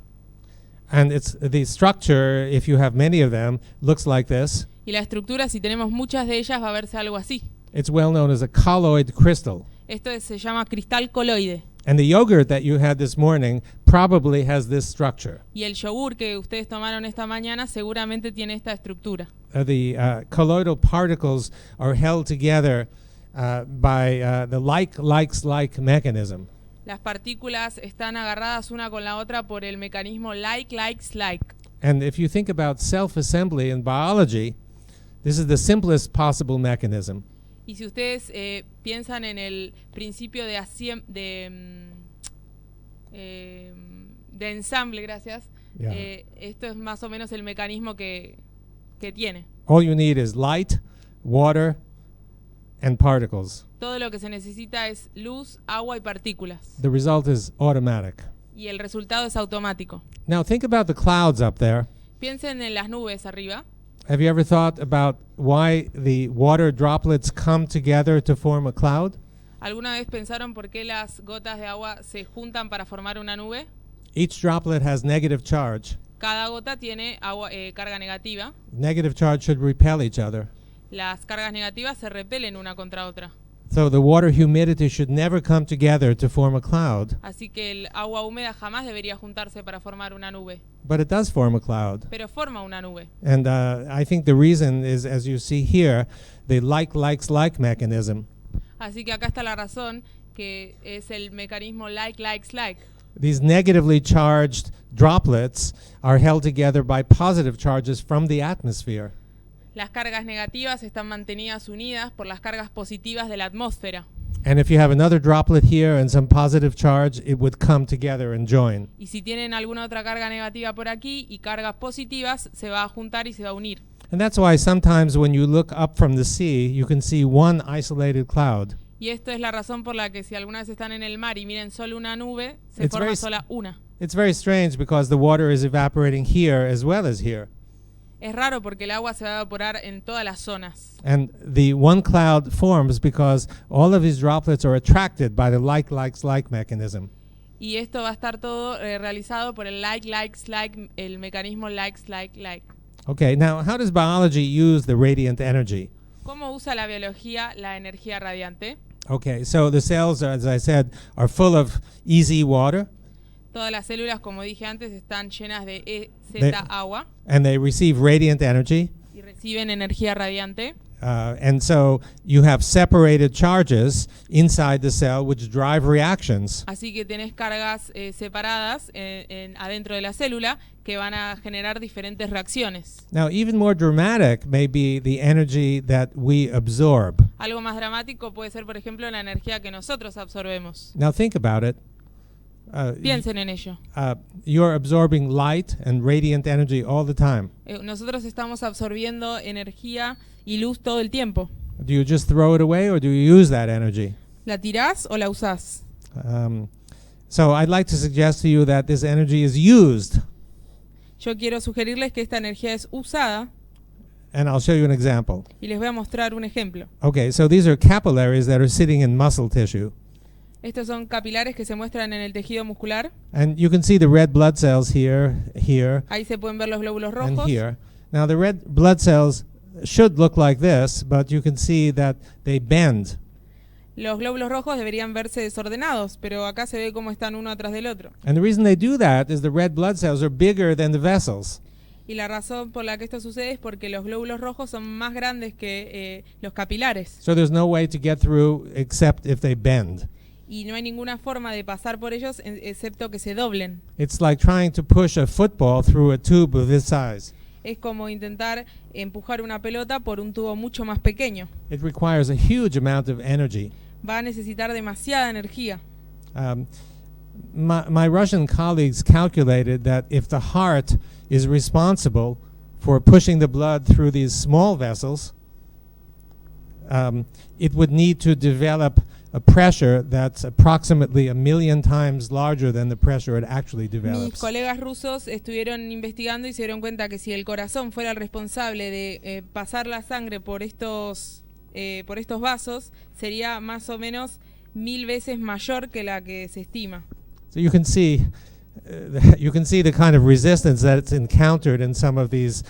And it's the structure, if you have many of them, looks like this. Y la estructura, si tenemos muchas de ellas, va a verse algo así. It's well known as a colloid crystal. Se llama cristal coloide. And the yogurt that you had this morning probably has this structure. Y el yogur que ustedes tomaron esta mañana seguramente tiene esta estructura. The colloidal particles are held together by the like mechanism. Las partículas están agarradas una con la otra por el mecanismo like. And if you think about self-assembly in biology, this is the simplest possible mechanism. Y si ustedes piensan en el principio de ensamble, gracias, Yeah. Esto es más o menos el mecanismo que tiene. All you need is light, water, and particles. Todo lo que se necesita es luz, agua y partículas. The result is automatic. Y el resultado es automático. Now think about the clouds up there. Piensen en las nubes arriba. Have you ever thought about why the water droplets come together to form a cloud? ¿Alguna vez pensaron por qué las gotas de agua se juntan para formar una nube? Each droplet has negative charge. Cada gota tiene carga negativa. Negative charge should repel each other. Las cargas negativas se repelen una contra otra. So the water humidity should never come together to form a cloud, Así que el agua húmeda jamás debería juntarse para formar una nube, but it does form a cloud. pero forma una nube. And I think the reason is, as you see here, the like mechanism. Así que acá está la razón, que es el mecanismo like. These negatively charged droplets are held together by positive charges from the atmosphere. Las cargas negativas están mantenidas unidas por las cargas positivas de la atmósfera. And if you have another droplet here and some positive charge, it would come together and join. Y si tienen alguna otra carga negativa por aquí y cargas positivas, se va a juntar y se va a unir. And that's why sometimes when you look up from the sea, you can see one isolated cloud. Y esto es la razón por la que si alguna vez están en el mar y miren solo una nube, se It's forma very sola una. It's very strange because the water is evaporating here as well as here. Es raro porque el agua se va a evaporar en todas las zonas. And the one cloud forms because all of these droplets are attracted by the like mechanism. Y esto va a estar todo realizado por el like, el mecanismo like. Okay, now how does biology use the radiant energy? ¿Cómo usa la biología la energía radiante? Okay, so the cells, as I said, are full of easy water, Todas las células, como dije antes, están llenas de They- agua and they receive radiant energy. y reciben energía radiante. And so you have separated charges inside the cell which drive reactions. Así que tenés cargas separadas adentro de la célula que van a generar diferentes reacciones. Now, even more dramatic may be the energy that we absorb. Algo más dramático puede ser, por ejemplo, la energía que nosotros absorbemos. Now, think about it. Piensen en ello. You're absorbing light and radiant energy all the time. Nosotros estamos absorbiendo energía y luz todo el tiempo. Do you just throw it away or do you use that energy? ¿La tirás o la usás? So I'd like to suggest to you that this energy is used. Yo quiero sugerirles que esta energía es usada And I'll show you an example. y les voy a mostrar un ejemplo. Okay, so these are capillaries that are sitting in muscle tissue. Estos son capilares que se muestran en el tejido muscular. And you can see the red blood cells here, Ahí se pueden ver los glóbulos and rojos. here. Now the red blood cells should look like this, but you can see that they bend. Los glóbulos rojos deberían verse desordenados, pero acá se ve cómo están uno atrás del otro. And the reason they do that is the red blood cells are bigger than the vessels. Y la razón por la que esto sucede es porque los glóbulos rojos son más grandes que los capilares. So there's no way to get through except if they bend. Y no hay ninguna forma de pasar por ellos excepto que se doblen. It's like trying to push a football through a tube of this size. Es como intentar empujar una pelota por un tubo mucho más pequeño. It requires a huge amount of energy. Va a necesitar demasiada energía. My Russian colleagues calculated that if the heart is responsible for pushing the blood through these small vessels, it would need to develop a pressure that's approximately 1,000,000 times larger than the pressure it actually Mis develops. colegas rusos estuvieron investigando y se dieron cuenta que si el corazón fuera el responsable de pasar la sangre por estos vasos, sería más o menos 1000 veces mayor que la que se estima. So you can see the kind of resistance that's encountered in some of these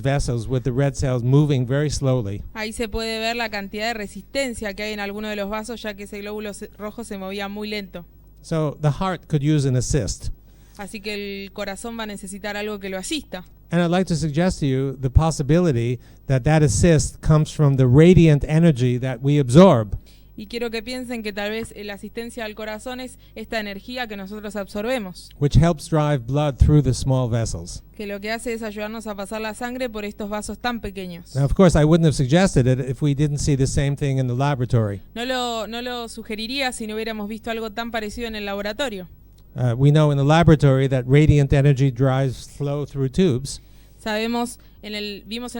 vessels with the red cells moving very slowly. Ahí se puede ver la cantidad de resistencia que hay en alguno de los vasos, ya que ese glóbulo rojo se movía muy lento. So the heart could use an assist. Así que el corazón va a necesitar algo que lo asista. And I'd like to suggest to you the possibility that assist comes from the radiant energy that we absorb. Y quiero que piensen que tal vez la asistencia al corazón es esta energía que nosotros absorbemos, Which helps drive blood through the small vessels. que lo que hace es ayudarnos a pasar la sangre por estos vasos tan pequeños. Now, of course, I wouldn't have suggested it if we didn't see the same thing in the laboratory. No lo sugeriría si no hubiéramos visto algo tan parecido en el laboratorio. We know in the laboratory that radiant energy drives flow through tubes. Vimos en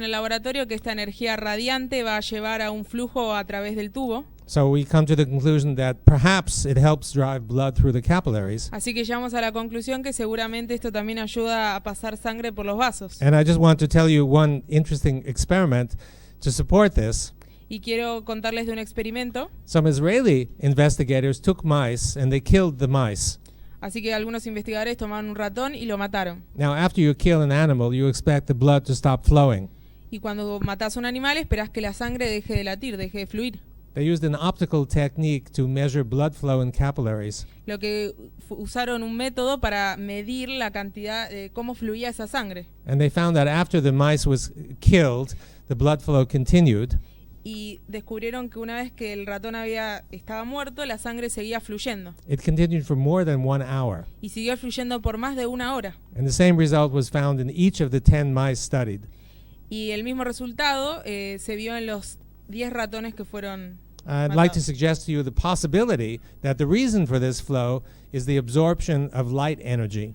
el laboratorio que esta energía radiante va a llevar a un flujo a través del tubo. So we come to the conclusion that perhaps it helps drive blood through the capillaries. Así que llegamos a la conclusión que seguramente esto también ayuda a pasar sangre por los vasos. And I just want to tell you one interesting experiment to support this. Y quiero contarles de un experimento. Some Israeli investigators took mice and they killed the mice. Así que algunos investigadores tomaron un ratón y lo mataron. Now, after you kill an animal, you expect the blood to stop flowing. Y cuando matás a un animal esperás que la sangre deje de latir, deje de fluir. They used an optical technique to measure blood flow in capillaries. Lo que usaron un método para medir la cantidad de cómo fluía esa sangre. And they found that after the mice was killed, the blood flow continued. Y descubrieron que una vez que el ratón estaba muerto, la sangre seguía fluyendo. It continued for more than 1 hour. Y siguió fluyendo por más de 1 hora. And the same result was found in each of the 10 mice studied. Y el mismo resultado se vio en los 10 ratones que fueron I'd like to matados. suggest to you the possibility that the reason for this flow is the absorption of light energy.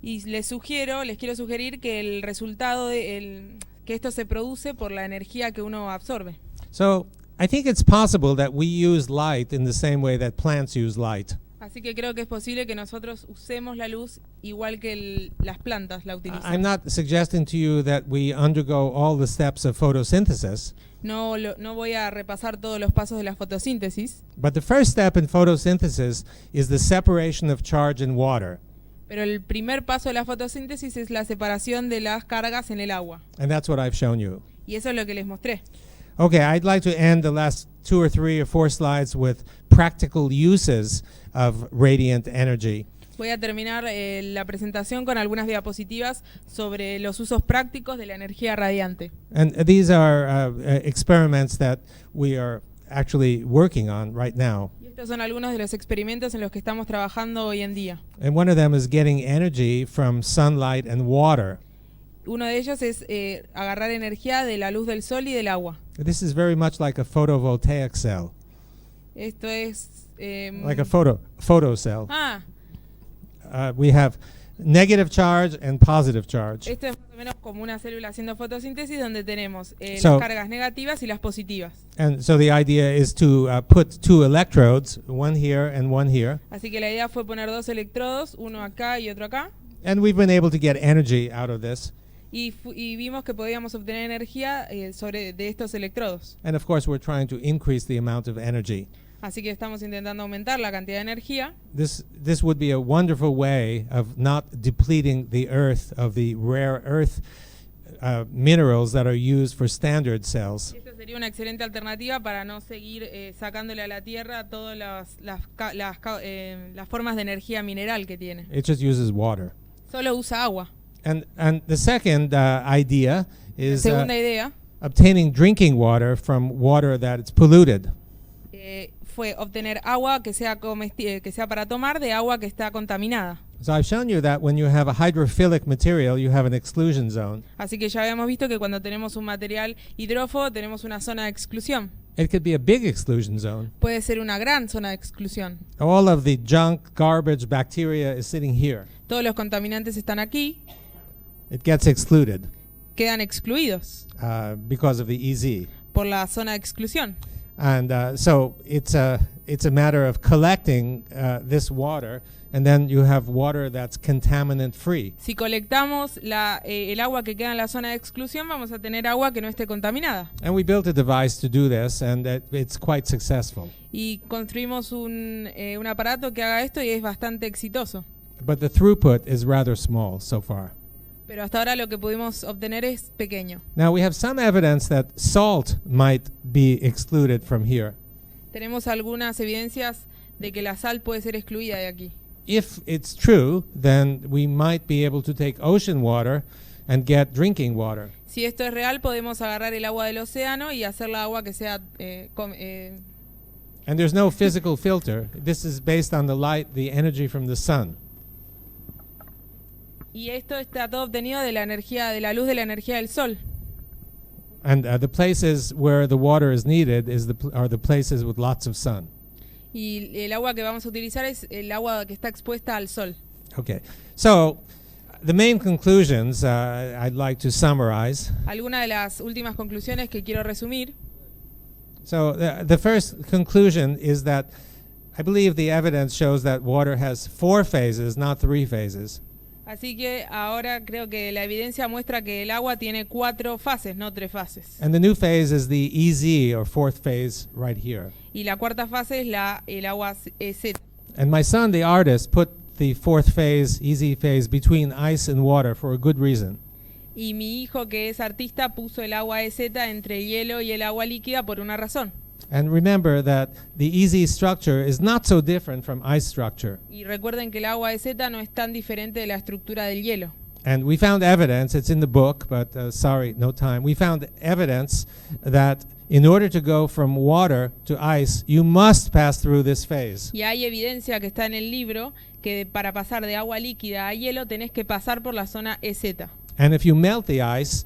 Y les quiero sugerir que el resultado que esto se produce por la energía que uno absorbe. So I think it's possible that we use light in the same way that plants use light. Así que creo que es posible que nosotros usemos la luz igual que las plantas la utilizan. I'm not suggesting to you that we undergo all the steps of photosynthesis, No voy a repasar todos los pasos de la fotosíntesis, but the first step in photosynthesis is the separation of charge in water. pero el primer paso de la fotosíntesis es la separación de las cargas en el agua. And that's what I've shown you. Y eso es lo que les mostré. Okay, I'd like to end the last 2 or 3 or 4 slides with practical uses of radiant energy. Voy a terminar la presentación con algunas diapositivas sobre los usos prácticos de la energía radiante. And these are experiments that we are actually working on right now. Y estos son algunos de los experimentos en los que estamos trabajando hoy en día. And one of them is getting energy from sunlight and water. Uno de ellos es agarrar energía de la luz del sol y del agua. This is very much like a photovoltaic cell, Esto es... like a photo cell. Ah, We have negative charge and positive charge. esto es más o menos como una célula haciendo fotosíntesis donde tenemos So- las cargas negativas y las positivas. And so the idea is to put 2 electrodes, one here and one here. Así que la idea fue poner 2 electrodos, uno acá y otro acá. And we've been able to get energy out of this. Y vimos que podíamos obtener energía de estos electrodos. And of course, we're trying to increase the amount of energy. Así que estamos intentando aumentar la cantidad de energía. This would be a wonderful way of not depleting the earth of the rare earth minerals that are used for standard cells. Esta sería una excelente alternativa para no seguir sacándole a la Tierra todas las formas de energía mineral que tiene. It just uses water. Solo usa agua. And the second idea La is segunda idea obtaining drinking water from water that is polluted. fue obtener agua que sea para tomar de agua que está contaminada. So I've shown you that when you have a hydrophilic material, you have an exclusion zone. Así que ya habíamos visto que cuando tenemos un material hidrófobo tenemos una zona de exclusión. It could be a big exclusion zone. Puede ser una gran zona de exclusión. All of the junk, garbage, bacteria is sitting here. Todos los contaminantes están aquí, It gets excluded quedan excluidos because of the EZ. por la zona de exclusión. And so it's a matter of collecting this water, and then you have water that's contaminant free. Si colectamos el agua que queda en la zona de exclusión, vamos a tener agua que no esté contaminada. And we built a device to do this, and it's quite successful. Y construimos un aparato que haga esto y es bastante exitoso. But the throughput is rather small so far. Pero hasta ahora lo que pudimos obtener es pequeño. Now we have some evidence that salt might be excluded from here. Tenemos algunas evidencias de que la sal puede ser excluida de aquí. If it's true, then we might be able to take ocean water and get drinking water. Si esto es real, podemos agarrar el agua del océano y hacer la agua que sea And there's no physical filter. This is based on the light, the energy from the sun. y esto está todo obtenido de la energía, de la luz de la energía del sol. And the places where the water is needed are the places with lots of sun. Y el agua que vamos a utilizar es el agua que está expuesta al sol. Okay. So the main conclusions I'd like to summarize. Algunas de las últimas conclusiones que quiero resumir. So the first conclusion is that I believe the evidence shows that water has 4 phases, not 3 phases. Así que ahora creo que la evidencia muestra que el agua tiene 4 fases, no 3 fases. And the new phase is the EZ, or 4th phase, right here. Y la cuarta fase es el agua Z. And my son, the artist, put the 4th phase, EZ phase, between ice and water for a good reason. Y mi hijo, que es artista, puso el agua EZ entre el hielo y el agua líquida por una razón. And remember that the easy structure is not so different from ice structure. Y recuerden que el agua de Z no es tan diferente de la estructura del hielo. And we found evidence, it's in the book, but sorry, no time. We found evidence that in order to go from water to ice, you must pass through this phase. Y hay evidencia que está en el libro que para pasar de agua líquida a hielo tenés que pasar por la zona EZ. And if you melt the ice,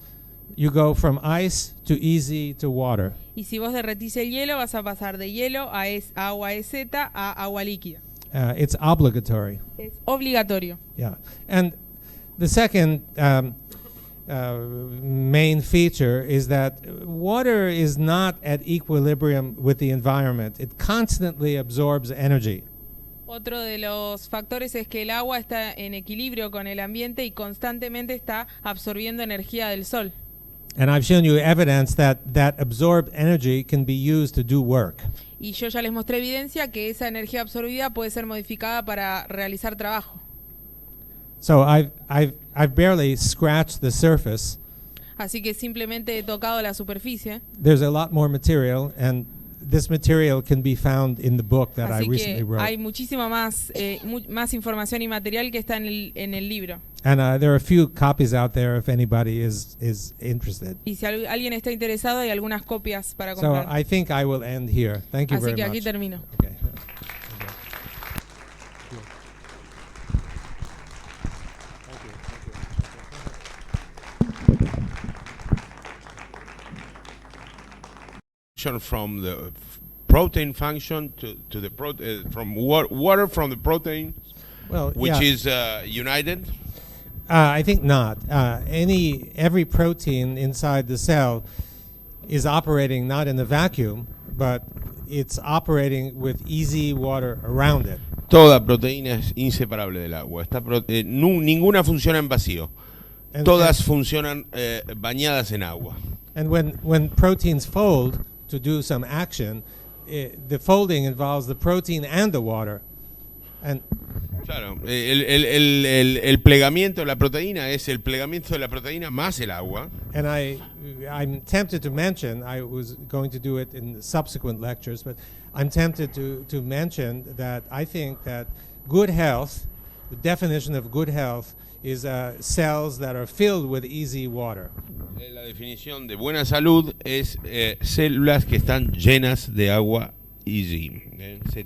you go from ice to easy to water. Y si vos derretís el hielo, vas a pasar de hielo a agua EZ a agua líquida. It's obligatory. Es obligatorio. Yeah. And the second main feature is that water is not at equilibrium with the environment. It constantly absorbs energy. Otro de los factores es que el agua está en equilibrio con el ambiente y constantemente está absorbiendo energía del sol. And I've shown you evidence that that absorbed energy can be used to do work. Y yo ya les mostré evidencia que esa energía absorbida puede ser modificada para realizar trabajo. So I've barely scratched the surface. Así que simplemente he tocado la superficie. There's a lot more material, and this material can be found in the book that I Así recently que wrote. hay muchísima más información y material que está en el libro. And there are a few copies out there if anybody is interested. Y si alguien está interesado, hay algunas copias para So comprar. I think I will end here. Thank you Así very que much. aquí termino. Okay. From the protein function to the from water from the protein, Well, which yeah. is united. I think not. Every protein inside the cell is operating not in a vacuum, but it's operating with easy water around it. Toda proteína es inseparable del agua. Ninguna funciona en vacío. And- Todas funcionan bañadas en agua. And when proteins fold to do some action, the folding involves the protein and the water. And Claro, el plegamiento de la proteína es el plegamiento de la proteína más el agua. And I'm tempted to mention, I was going to do it in subsequent lectures, but I'm tempted to mention that I think that good health, the definition of good health, is cells that are filled with easy water. La definición de buena salud es células que están llenas de agua easy, ZE.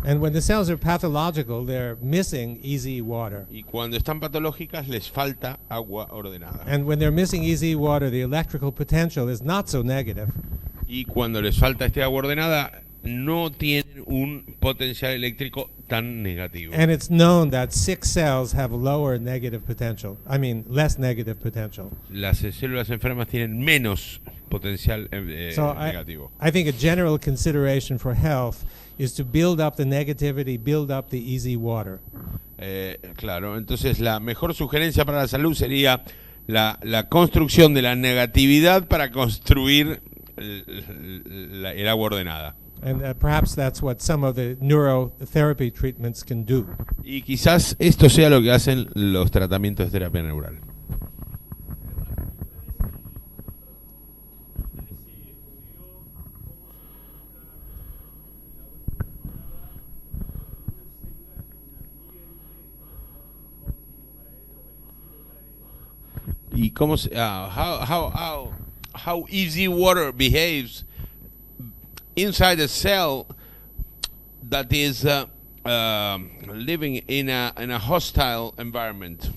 And when the cells are pathological, they're missing easy water. Y cuando están patológicas les falta agua ordenada. And when they're missing easy water, the electrical potential is not so negative. Y cuando les falta este agua ordenada, no tienen un potencial eléctrico tan negativo. And it's known that sick cells have lower negative potential. I mean, less negative potential. Las células enfermas tienen menos potencial So negativo. I think a general consideration for health is to build up the negativity, build up the easy water. Claro, entonces la mejor sugerencia para la salud sería la construcción de la negatividad para construir el agua ordenada. And perhaps that's what some of the neurotherapy treatments can do. Y quizás esto sea lo que hacen los tratamientos de terapia neural. ¿Y cómo se, how easy water behaves inside a cell that is living in a hostile environment?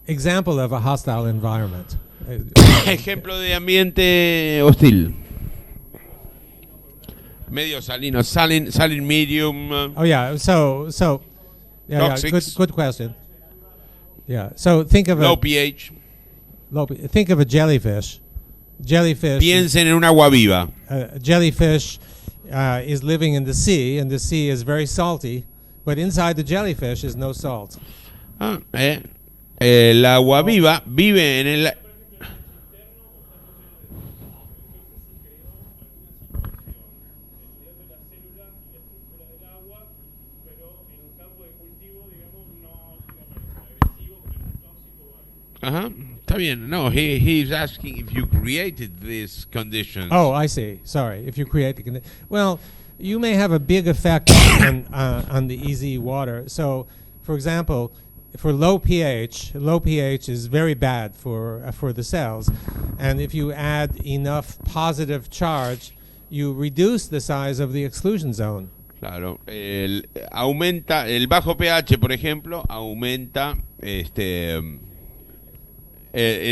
Example of a hostile environment. Ejemplo de ambiente hostil. Medio salino, saline medium. Oh yeah, so yeah, Toxics. good question. Yeah, so think of Low pH. think of a jellyfish. Jellyfish. Piensen en un agua viva. A jellyfish is living in the sea, and the sea is very salty, but inside the jellyfish is no salt. El agua viva vive en el... Ajá. Está bien. No, he's asking if you created these conditions. Oh, I see. Sorry. If you create the condition. Well, you may have a big effect on the easy water. So, for example, for low pH is very bad for the cells. And if you add enough positive charge, you reduce the size of the exclusion zone. Claro, aumenta el bajo pH, por ejemplo, aumenta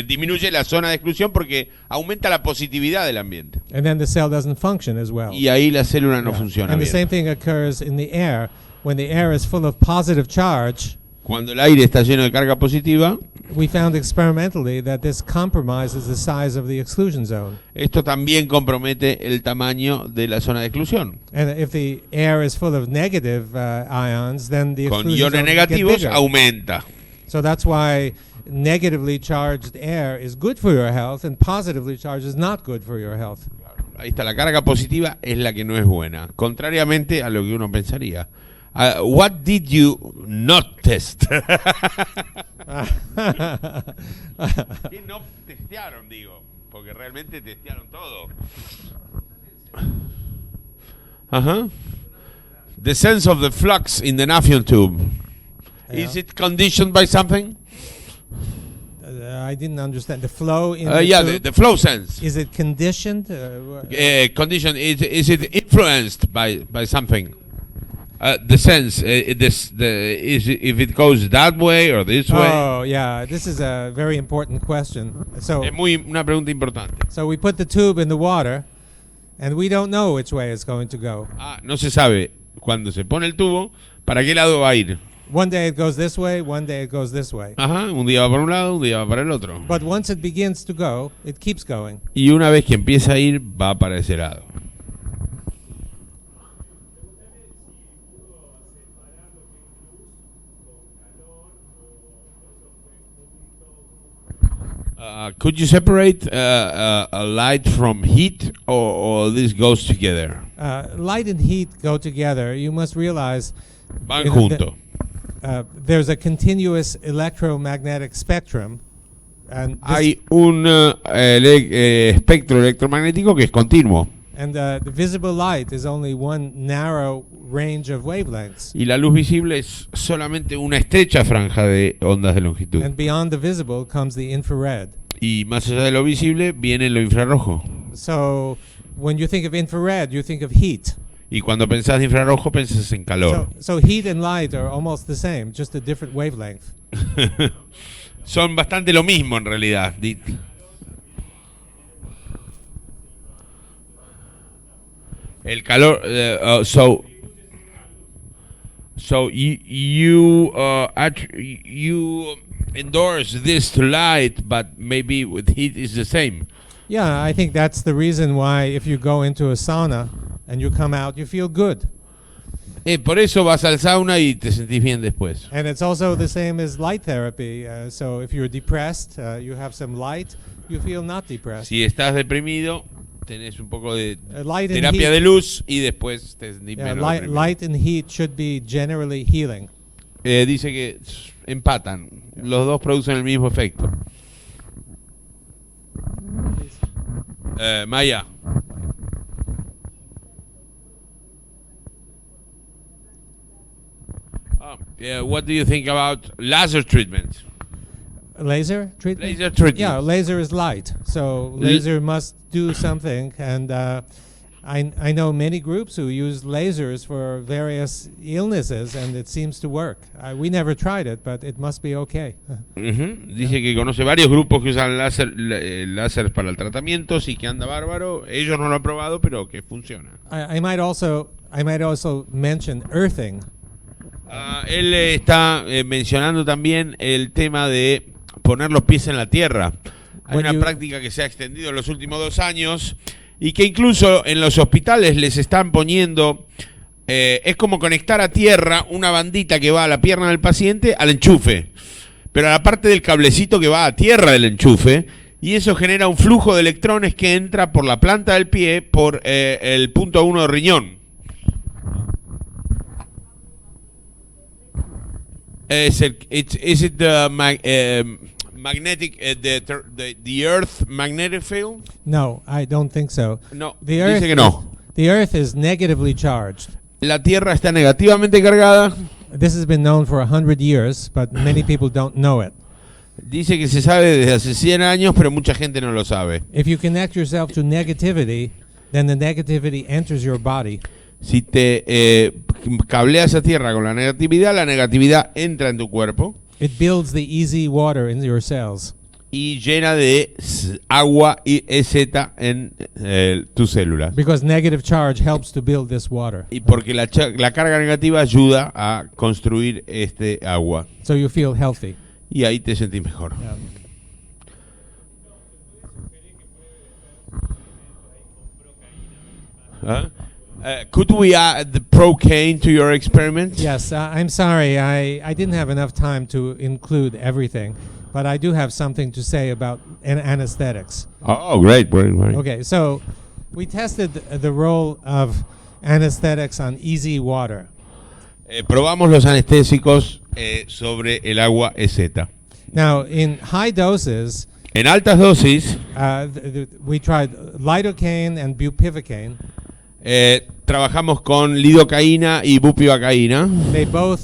disminuye la zona de exclusión porque aumenta la positividad del ambiente. And then the cell doesn't function as well. Y ahí la célula no funciona And bien. the same thing occurs in the air. When the air is full of positive charge, Cuando el aire está lleno de carga positiva, we found experimentally that this compromises the size of the exclusion zone. esto también compromete el tamaño de la zona de exclusión. And if the air is full of negative ions, then the Con exclusion iones zone get negativos bigger. aumenta. So that's why negatively charged air is good for your health and positively charged is not good for your health. Ahí está, la carga positiva es la que no es buena, contrariamente a lo que uno pensaría. What did you not test? ¿Qué no testearon, digo? Porque realmente testearon todo. Ajá. The sense of the flux in the Nafion tube. Yeah. Is it conditioned by something? I didn't understand the flow in the Yeah, tube. the flow sense. Is it conditioned? Condition is it influenced by something? The sense if it goes that way or this way. Oh, yeah. This is a very important question. So, Es una pregunta importante. so we put the tube in the water, and we don't know which way it's going to go. No se sabe cuando se pone el tubo para qué lado va a ir. One day it goes this way, one day it goes this way. Ajá, un día va para un lado, un día va para el otro. But once it begins to go, it keeps going. Y una vez que empieza a ir, va para ese lado. Could you separate a light from heat, or this goes together? Light and heat go together. You must realize Van you know, juntos. There's a continuous electromagnetic spectrum. And this, Hay un espectro electromagnético que es continuo. and the visible light is only one narrow range of wavelengths. Y la luz visible es solamente una estrecha franja de ondas de longitud. And beyond the visible comes the infrared. Y más allá de lo visible viene lo infrarrojo. So when you think of infrared, you think of heat. Y cuando pensás de infrarrojo, pensás en calor. So heat and light are almost the same, just a different wavelength. Son bastante lo mismo en realidad. El calor, so you endorse this to light, but maybe with heat is the same. Yeah, I think that's the reason why if you go into a sauna and you come out, you feel good. Por eso vas al sauna y te sentís bien después. And it's also the same as light therapy. So if you're depressed, you have some light, you feel not depressed. Si estás deprimido, tenés un poco de Light and terapia heat, de luz y después te sentís yeah, menos light, deprimido. light and heat should be generally healing. Dice que empatan. Los dos producen el mismo efecto. Maya. What do you think about laser treatment? Laser treatment? Laser treatment. Yeah, laser is light. So laser must do something. And I know many groups who use lasers for various illnesses, and it seems to work. We never tried it, but it must be okay. Dice que conoce varios grupos que usan láser para el tratamiento, sí que anda bárbaro. Ellos no lo han probado, pero que funciona. I might also mention earthing. Él está mencionando también el tema de poner los pies en la tierra. Hay una práctica que se ha extendido en los últimos 2 años y que incluso en los hospitales les están poniendo, es como conectar a tierra una bandita que va a la pierna del paciente al enchufe, pero a la parte del cablecito que va a tierra del enchufe, y eso genera un flujo de electrones que entra por la planta del pie por el punto 1 de riñón. Is it the magnetic, the Earth magnetic field? No, I don't think so. No, The Earth, dice que no. The Earth is negatively charged. La Tierra está negativamente cargada. This has been known for 100 years, but many people don't know it. Dice que se sabe desde hace 100 años, pero mucha gente no lo sabe. If you connect yourself to negativity, then the negativity enters your body. Si te cableas a Tierra con la negatividad entra en tu cuerpo It builds the easy water in your cells. y llena de agua y EZ en tus células. Because negative charge helps to build this water. Y porque la carga negativa ayuda a construir este agua. So you feel healthy. Y ahí te sentís mejor. Yeah. Could we add the procaine to your experiment? Yes, I'm sorry. I didn't have enough time to include everything, but I do have something to say about anesthetics. Oh, great. Okay, so we tested the role of anesthetics on easy water. Probamos los anestésicos sobre el agua EZ. Now, in high doses, En altas dosis, we tried lidocaine and bupivacaine. trabajamos con lidocaína y bupivacaína They both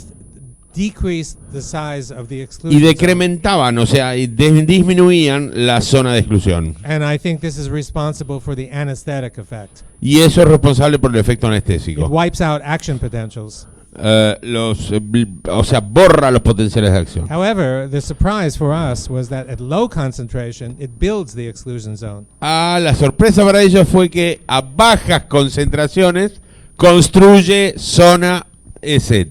decreased the size of the y exclusion zone. decrementaban, o sea, disminuían la zona de exclusión. And I think this is responsible for the anesthetic effect. Y eso es responsable por el efecto It anestésico. wipes out action potentials. O sea, borra los potenciales de acción. However, the surprise for us was that at low concentration, it builds the exclusion zone. La sorpresa para ellos fue que a bajas concentraciones construye zona EZ.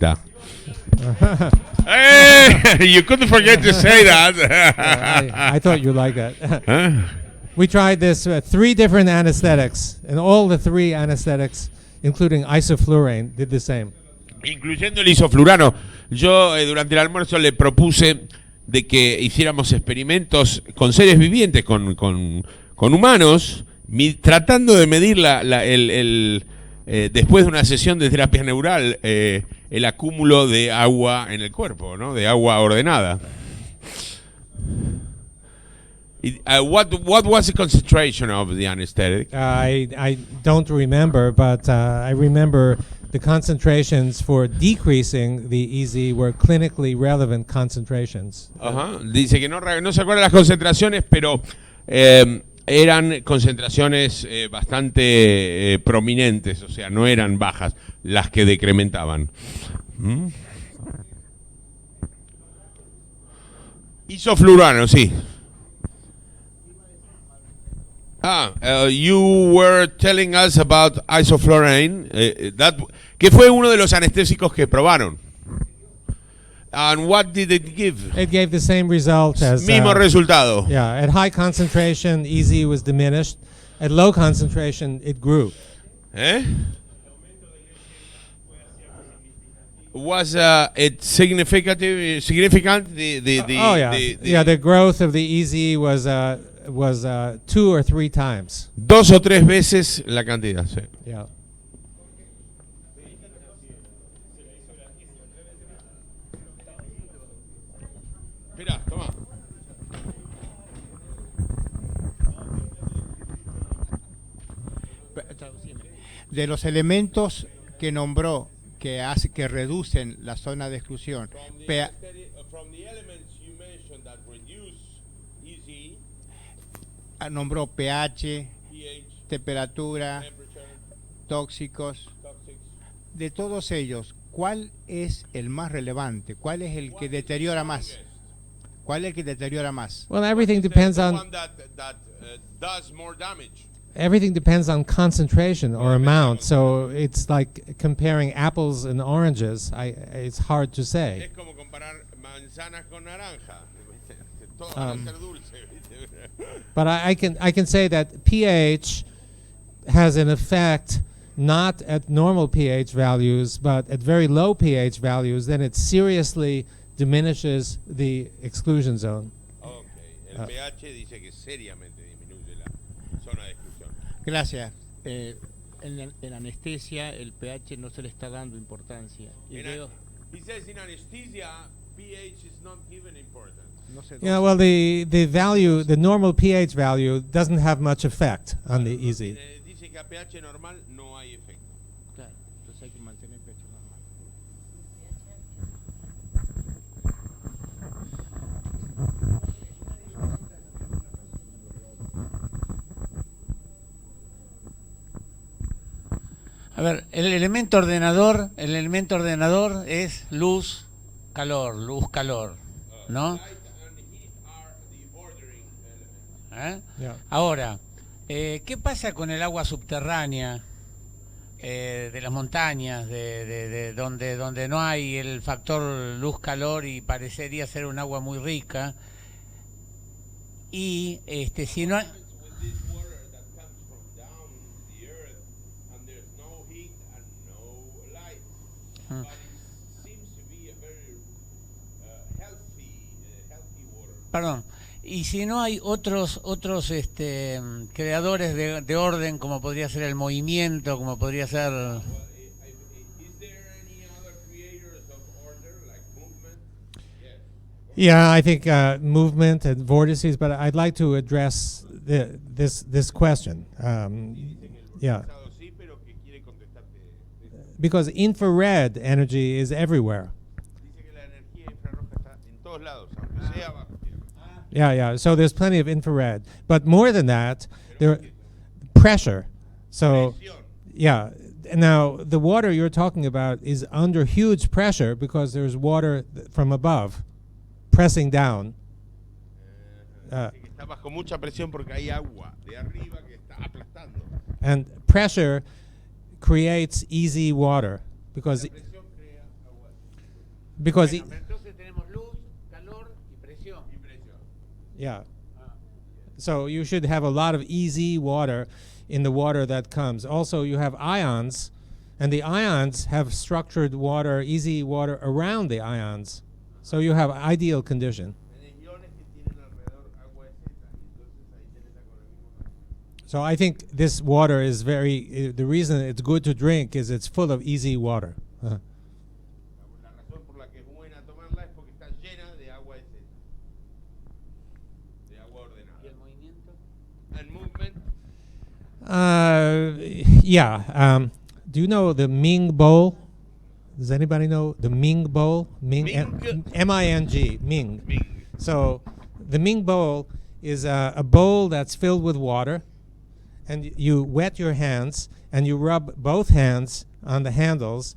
You couldn't forget to say that. I thought you'd like that. We tried this 3 different anesthetics, and all the 3 anesthetics, including isoflurane, did the same. Incluyendo el isoflurano. Yo durante el almuerzo le propuse de que hiciéramos experimentos con seres vivientes, con humanos, tratando de medir después de una sesión de terapia neural el acúmulo de agua en el cuerpo, ¿no? De agua ordenada. What was the concentration of the anesthetic? I don't remember, but I remember the concentrations for decreasing the EZ were clinically relevant concentrations. Dice que no se acuerda las concentraciones, pero eran concentraciones bastante prominentes, o sea, no eran bajas las que decrementaban. Isoflurano, sí. You were telling us about isoflurane, que fue uno de los anestésicos que probaron. And what did it give? It gave the same result as Mismo resultado. Yeah, at high concentration, EZ was diminished. At low concentration, it grew. Was it significant? The growth of the EZ was 2 or 3 times. 2 o 3 veces la cantidad, sí. Yeah. Mira, toma. De los elementos que nombró que reducen la zona de exclusión, nombró pH, temperatura, tóxicos. De todos ellos, ¿cuál es el más relevante? ¿Cuál es el que deteriora más? ¿Cuál es el que deteriora más? Well, everything depends on everything depends on concentration or amount. So it's like comparing apples and oranges. It's hard to say. Es como comparar manzanas con naranja. But I can say that pH has an effect not at normal pH values, but at very low pH values. Then it seriously diminishes the exclusion zone. Okay. El pH dice que seriamente disminuye la zona de exclusión. Gracias. En anestesia el pH no se le está dando importancia. He says in anesthesia pH is not given importance. No sé. Yeah, well, the value, the normal pH value doesn't have much effect on the easy. Dice que a pH normal no hay efecto. Claro, entonces hay que mantener el pH normal. A ver, el elemento ordenador es luz, calor, ¿no? Yeah. Ahora, ¿qué pasa con el agua subterránea de las montañas, de donde no hay el factor luz-calor y parecería ser un agua muy rica? Y si no hay... Perdón, y si no hay otros creadores de orden, como podría ser el movimiento, como podría ser... Yeah, I think movement and vortices, but I'd like to address this question. Yeah, because infrared energy is everywhere. Yeah. So there's plenty of infrared, but more than that, pressure. So, yeah. Now the water you're talking about is under huge pressure because there's water from above pressing down. Está bajo mucha presión porque hay agua de arriba que está aplastando. And pressure creates easy water because Entonces tenemos luz, calor y presión. yeah. So you should have a lot of easy water in the water that comes. Also, you have ions, and the ions have structured water, easy water around the ions. So you have ideal condition. So I think this water is the reason it's good to drink is it's full of easy water. La razón por la que es buena tomarla es porque está llena de agua de agua ordenada. ¿Y el movimiento? And movement. Yeah. Do you know the Ming Bowl? Does anybody know the Ming Bowl? Ming? M-I-N-G, Ming. Ming. So the Ming Bowl is a bowl that's filled with water, and you wet your hands, and you rub both hands on the handles,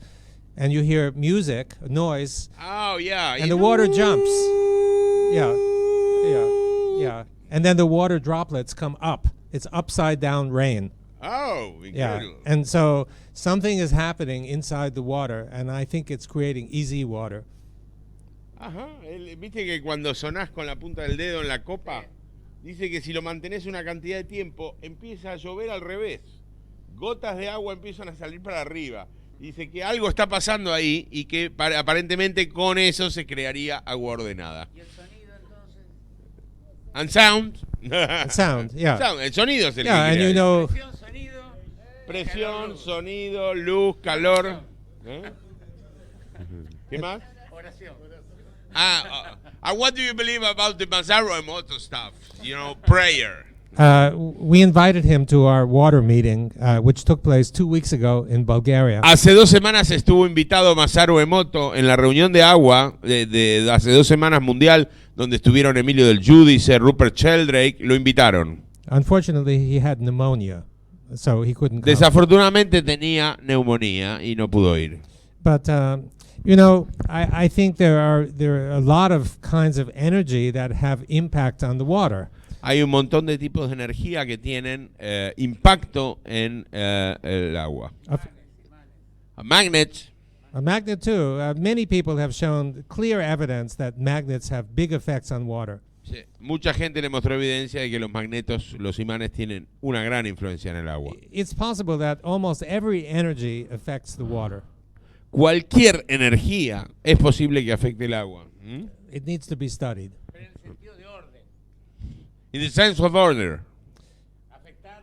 and you hear music, noise, Oh, yeah. and the water jumps. Yeah. And then the water droplets come up. It's upside down rain. Oh, Yeah. incredible. And so something is happening inside the water, and I think it's creating easy water. Ajá. Viste que cuando sonás con la punta del dedo en la copa, dice que si lo mantenés una cantidad de tiempo, empieza a llover al revés. Gotas de agua empiezan a salir para arriba. Dice que algo está pasando ahí y que aparentemente con eso se crearía agua ordenada. ¿Y el sonido entonces? And sound. Sound, yeah. Sound, el sonido es el Yeah, que and crea you eso. know, Presión, sonido. Presión, sonido, luz, calor. ¿Eh? ¿Qué más? Oración. What do you believe about the Masaru Emoto stuff? You know, prayer. we invited him to our water meeting, which took place 2 weeks ago in Bulgaria. Hace 2 semanas estuvo invitado Masaru Emoto en la reunión de agua de hace 2 semanas mundial, donde estuvieron Emilio del Giudice, Rupert Sheldrake, lo invitaron. Unfortunately, he had pneumonia, so he couldn't come. Desafortunadamente tenía neumonía y no pudo ir. But you know, I think there are a lot of kinds of energy that have impact on the water. Hay un montón de tipos de energía que tienen impacto en el agua. A magnet. A magnet too. Many people have shown clear evidence that magnets have big effects on water. Sí, mucha gente le mostró evidencia de que los magnetos, los imanes, tienen una gran influencia en el agua. It's possible that almost every energy affects the water. Cualquier energía es posible que afecte el agua. ¿Mm? It needs to be studied. Pero en el sentido de orden. In the sense of order. Afectar.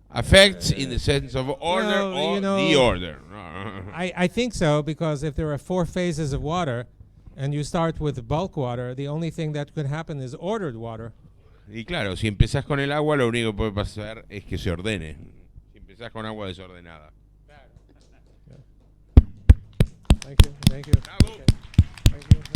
Affects in the sense of order No, or you know, the order. I think so, because if there are 4 phases of water and you start with bulk water, the only thing that could happen is ordered water. Y claro, si empezás con el agua, lo único que puede pasar es que se ordene. Si empezás con agua desordenada. Thank you. Thank you. Bravo. Okay. Thank you.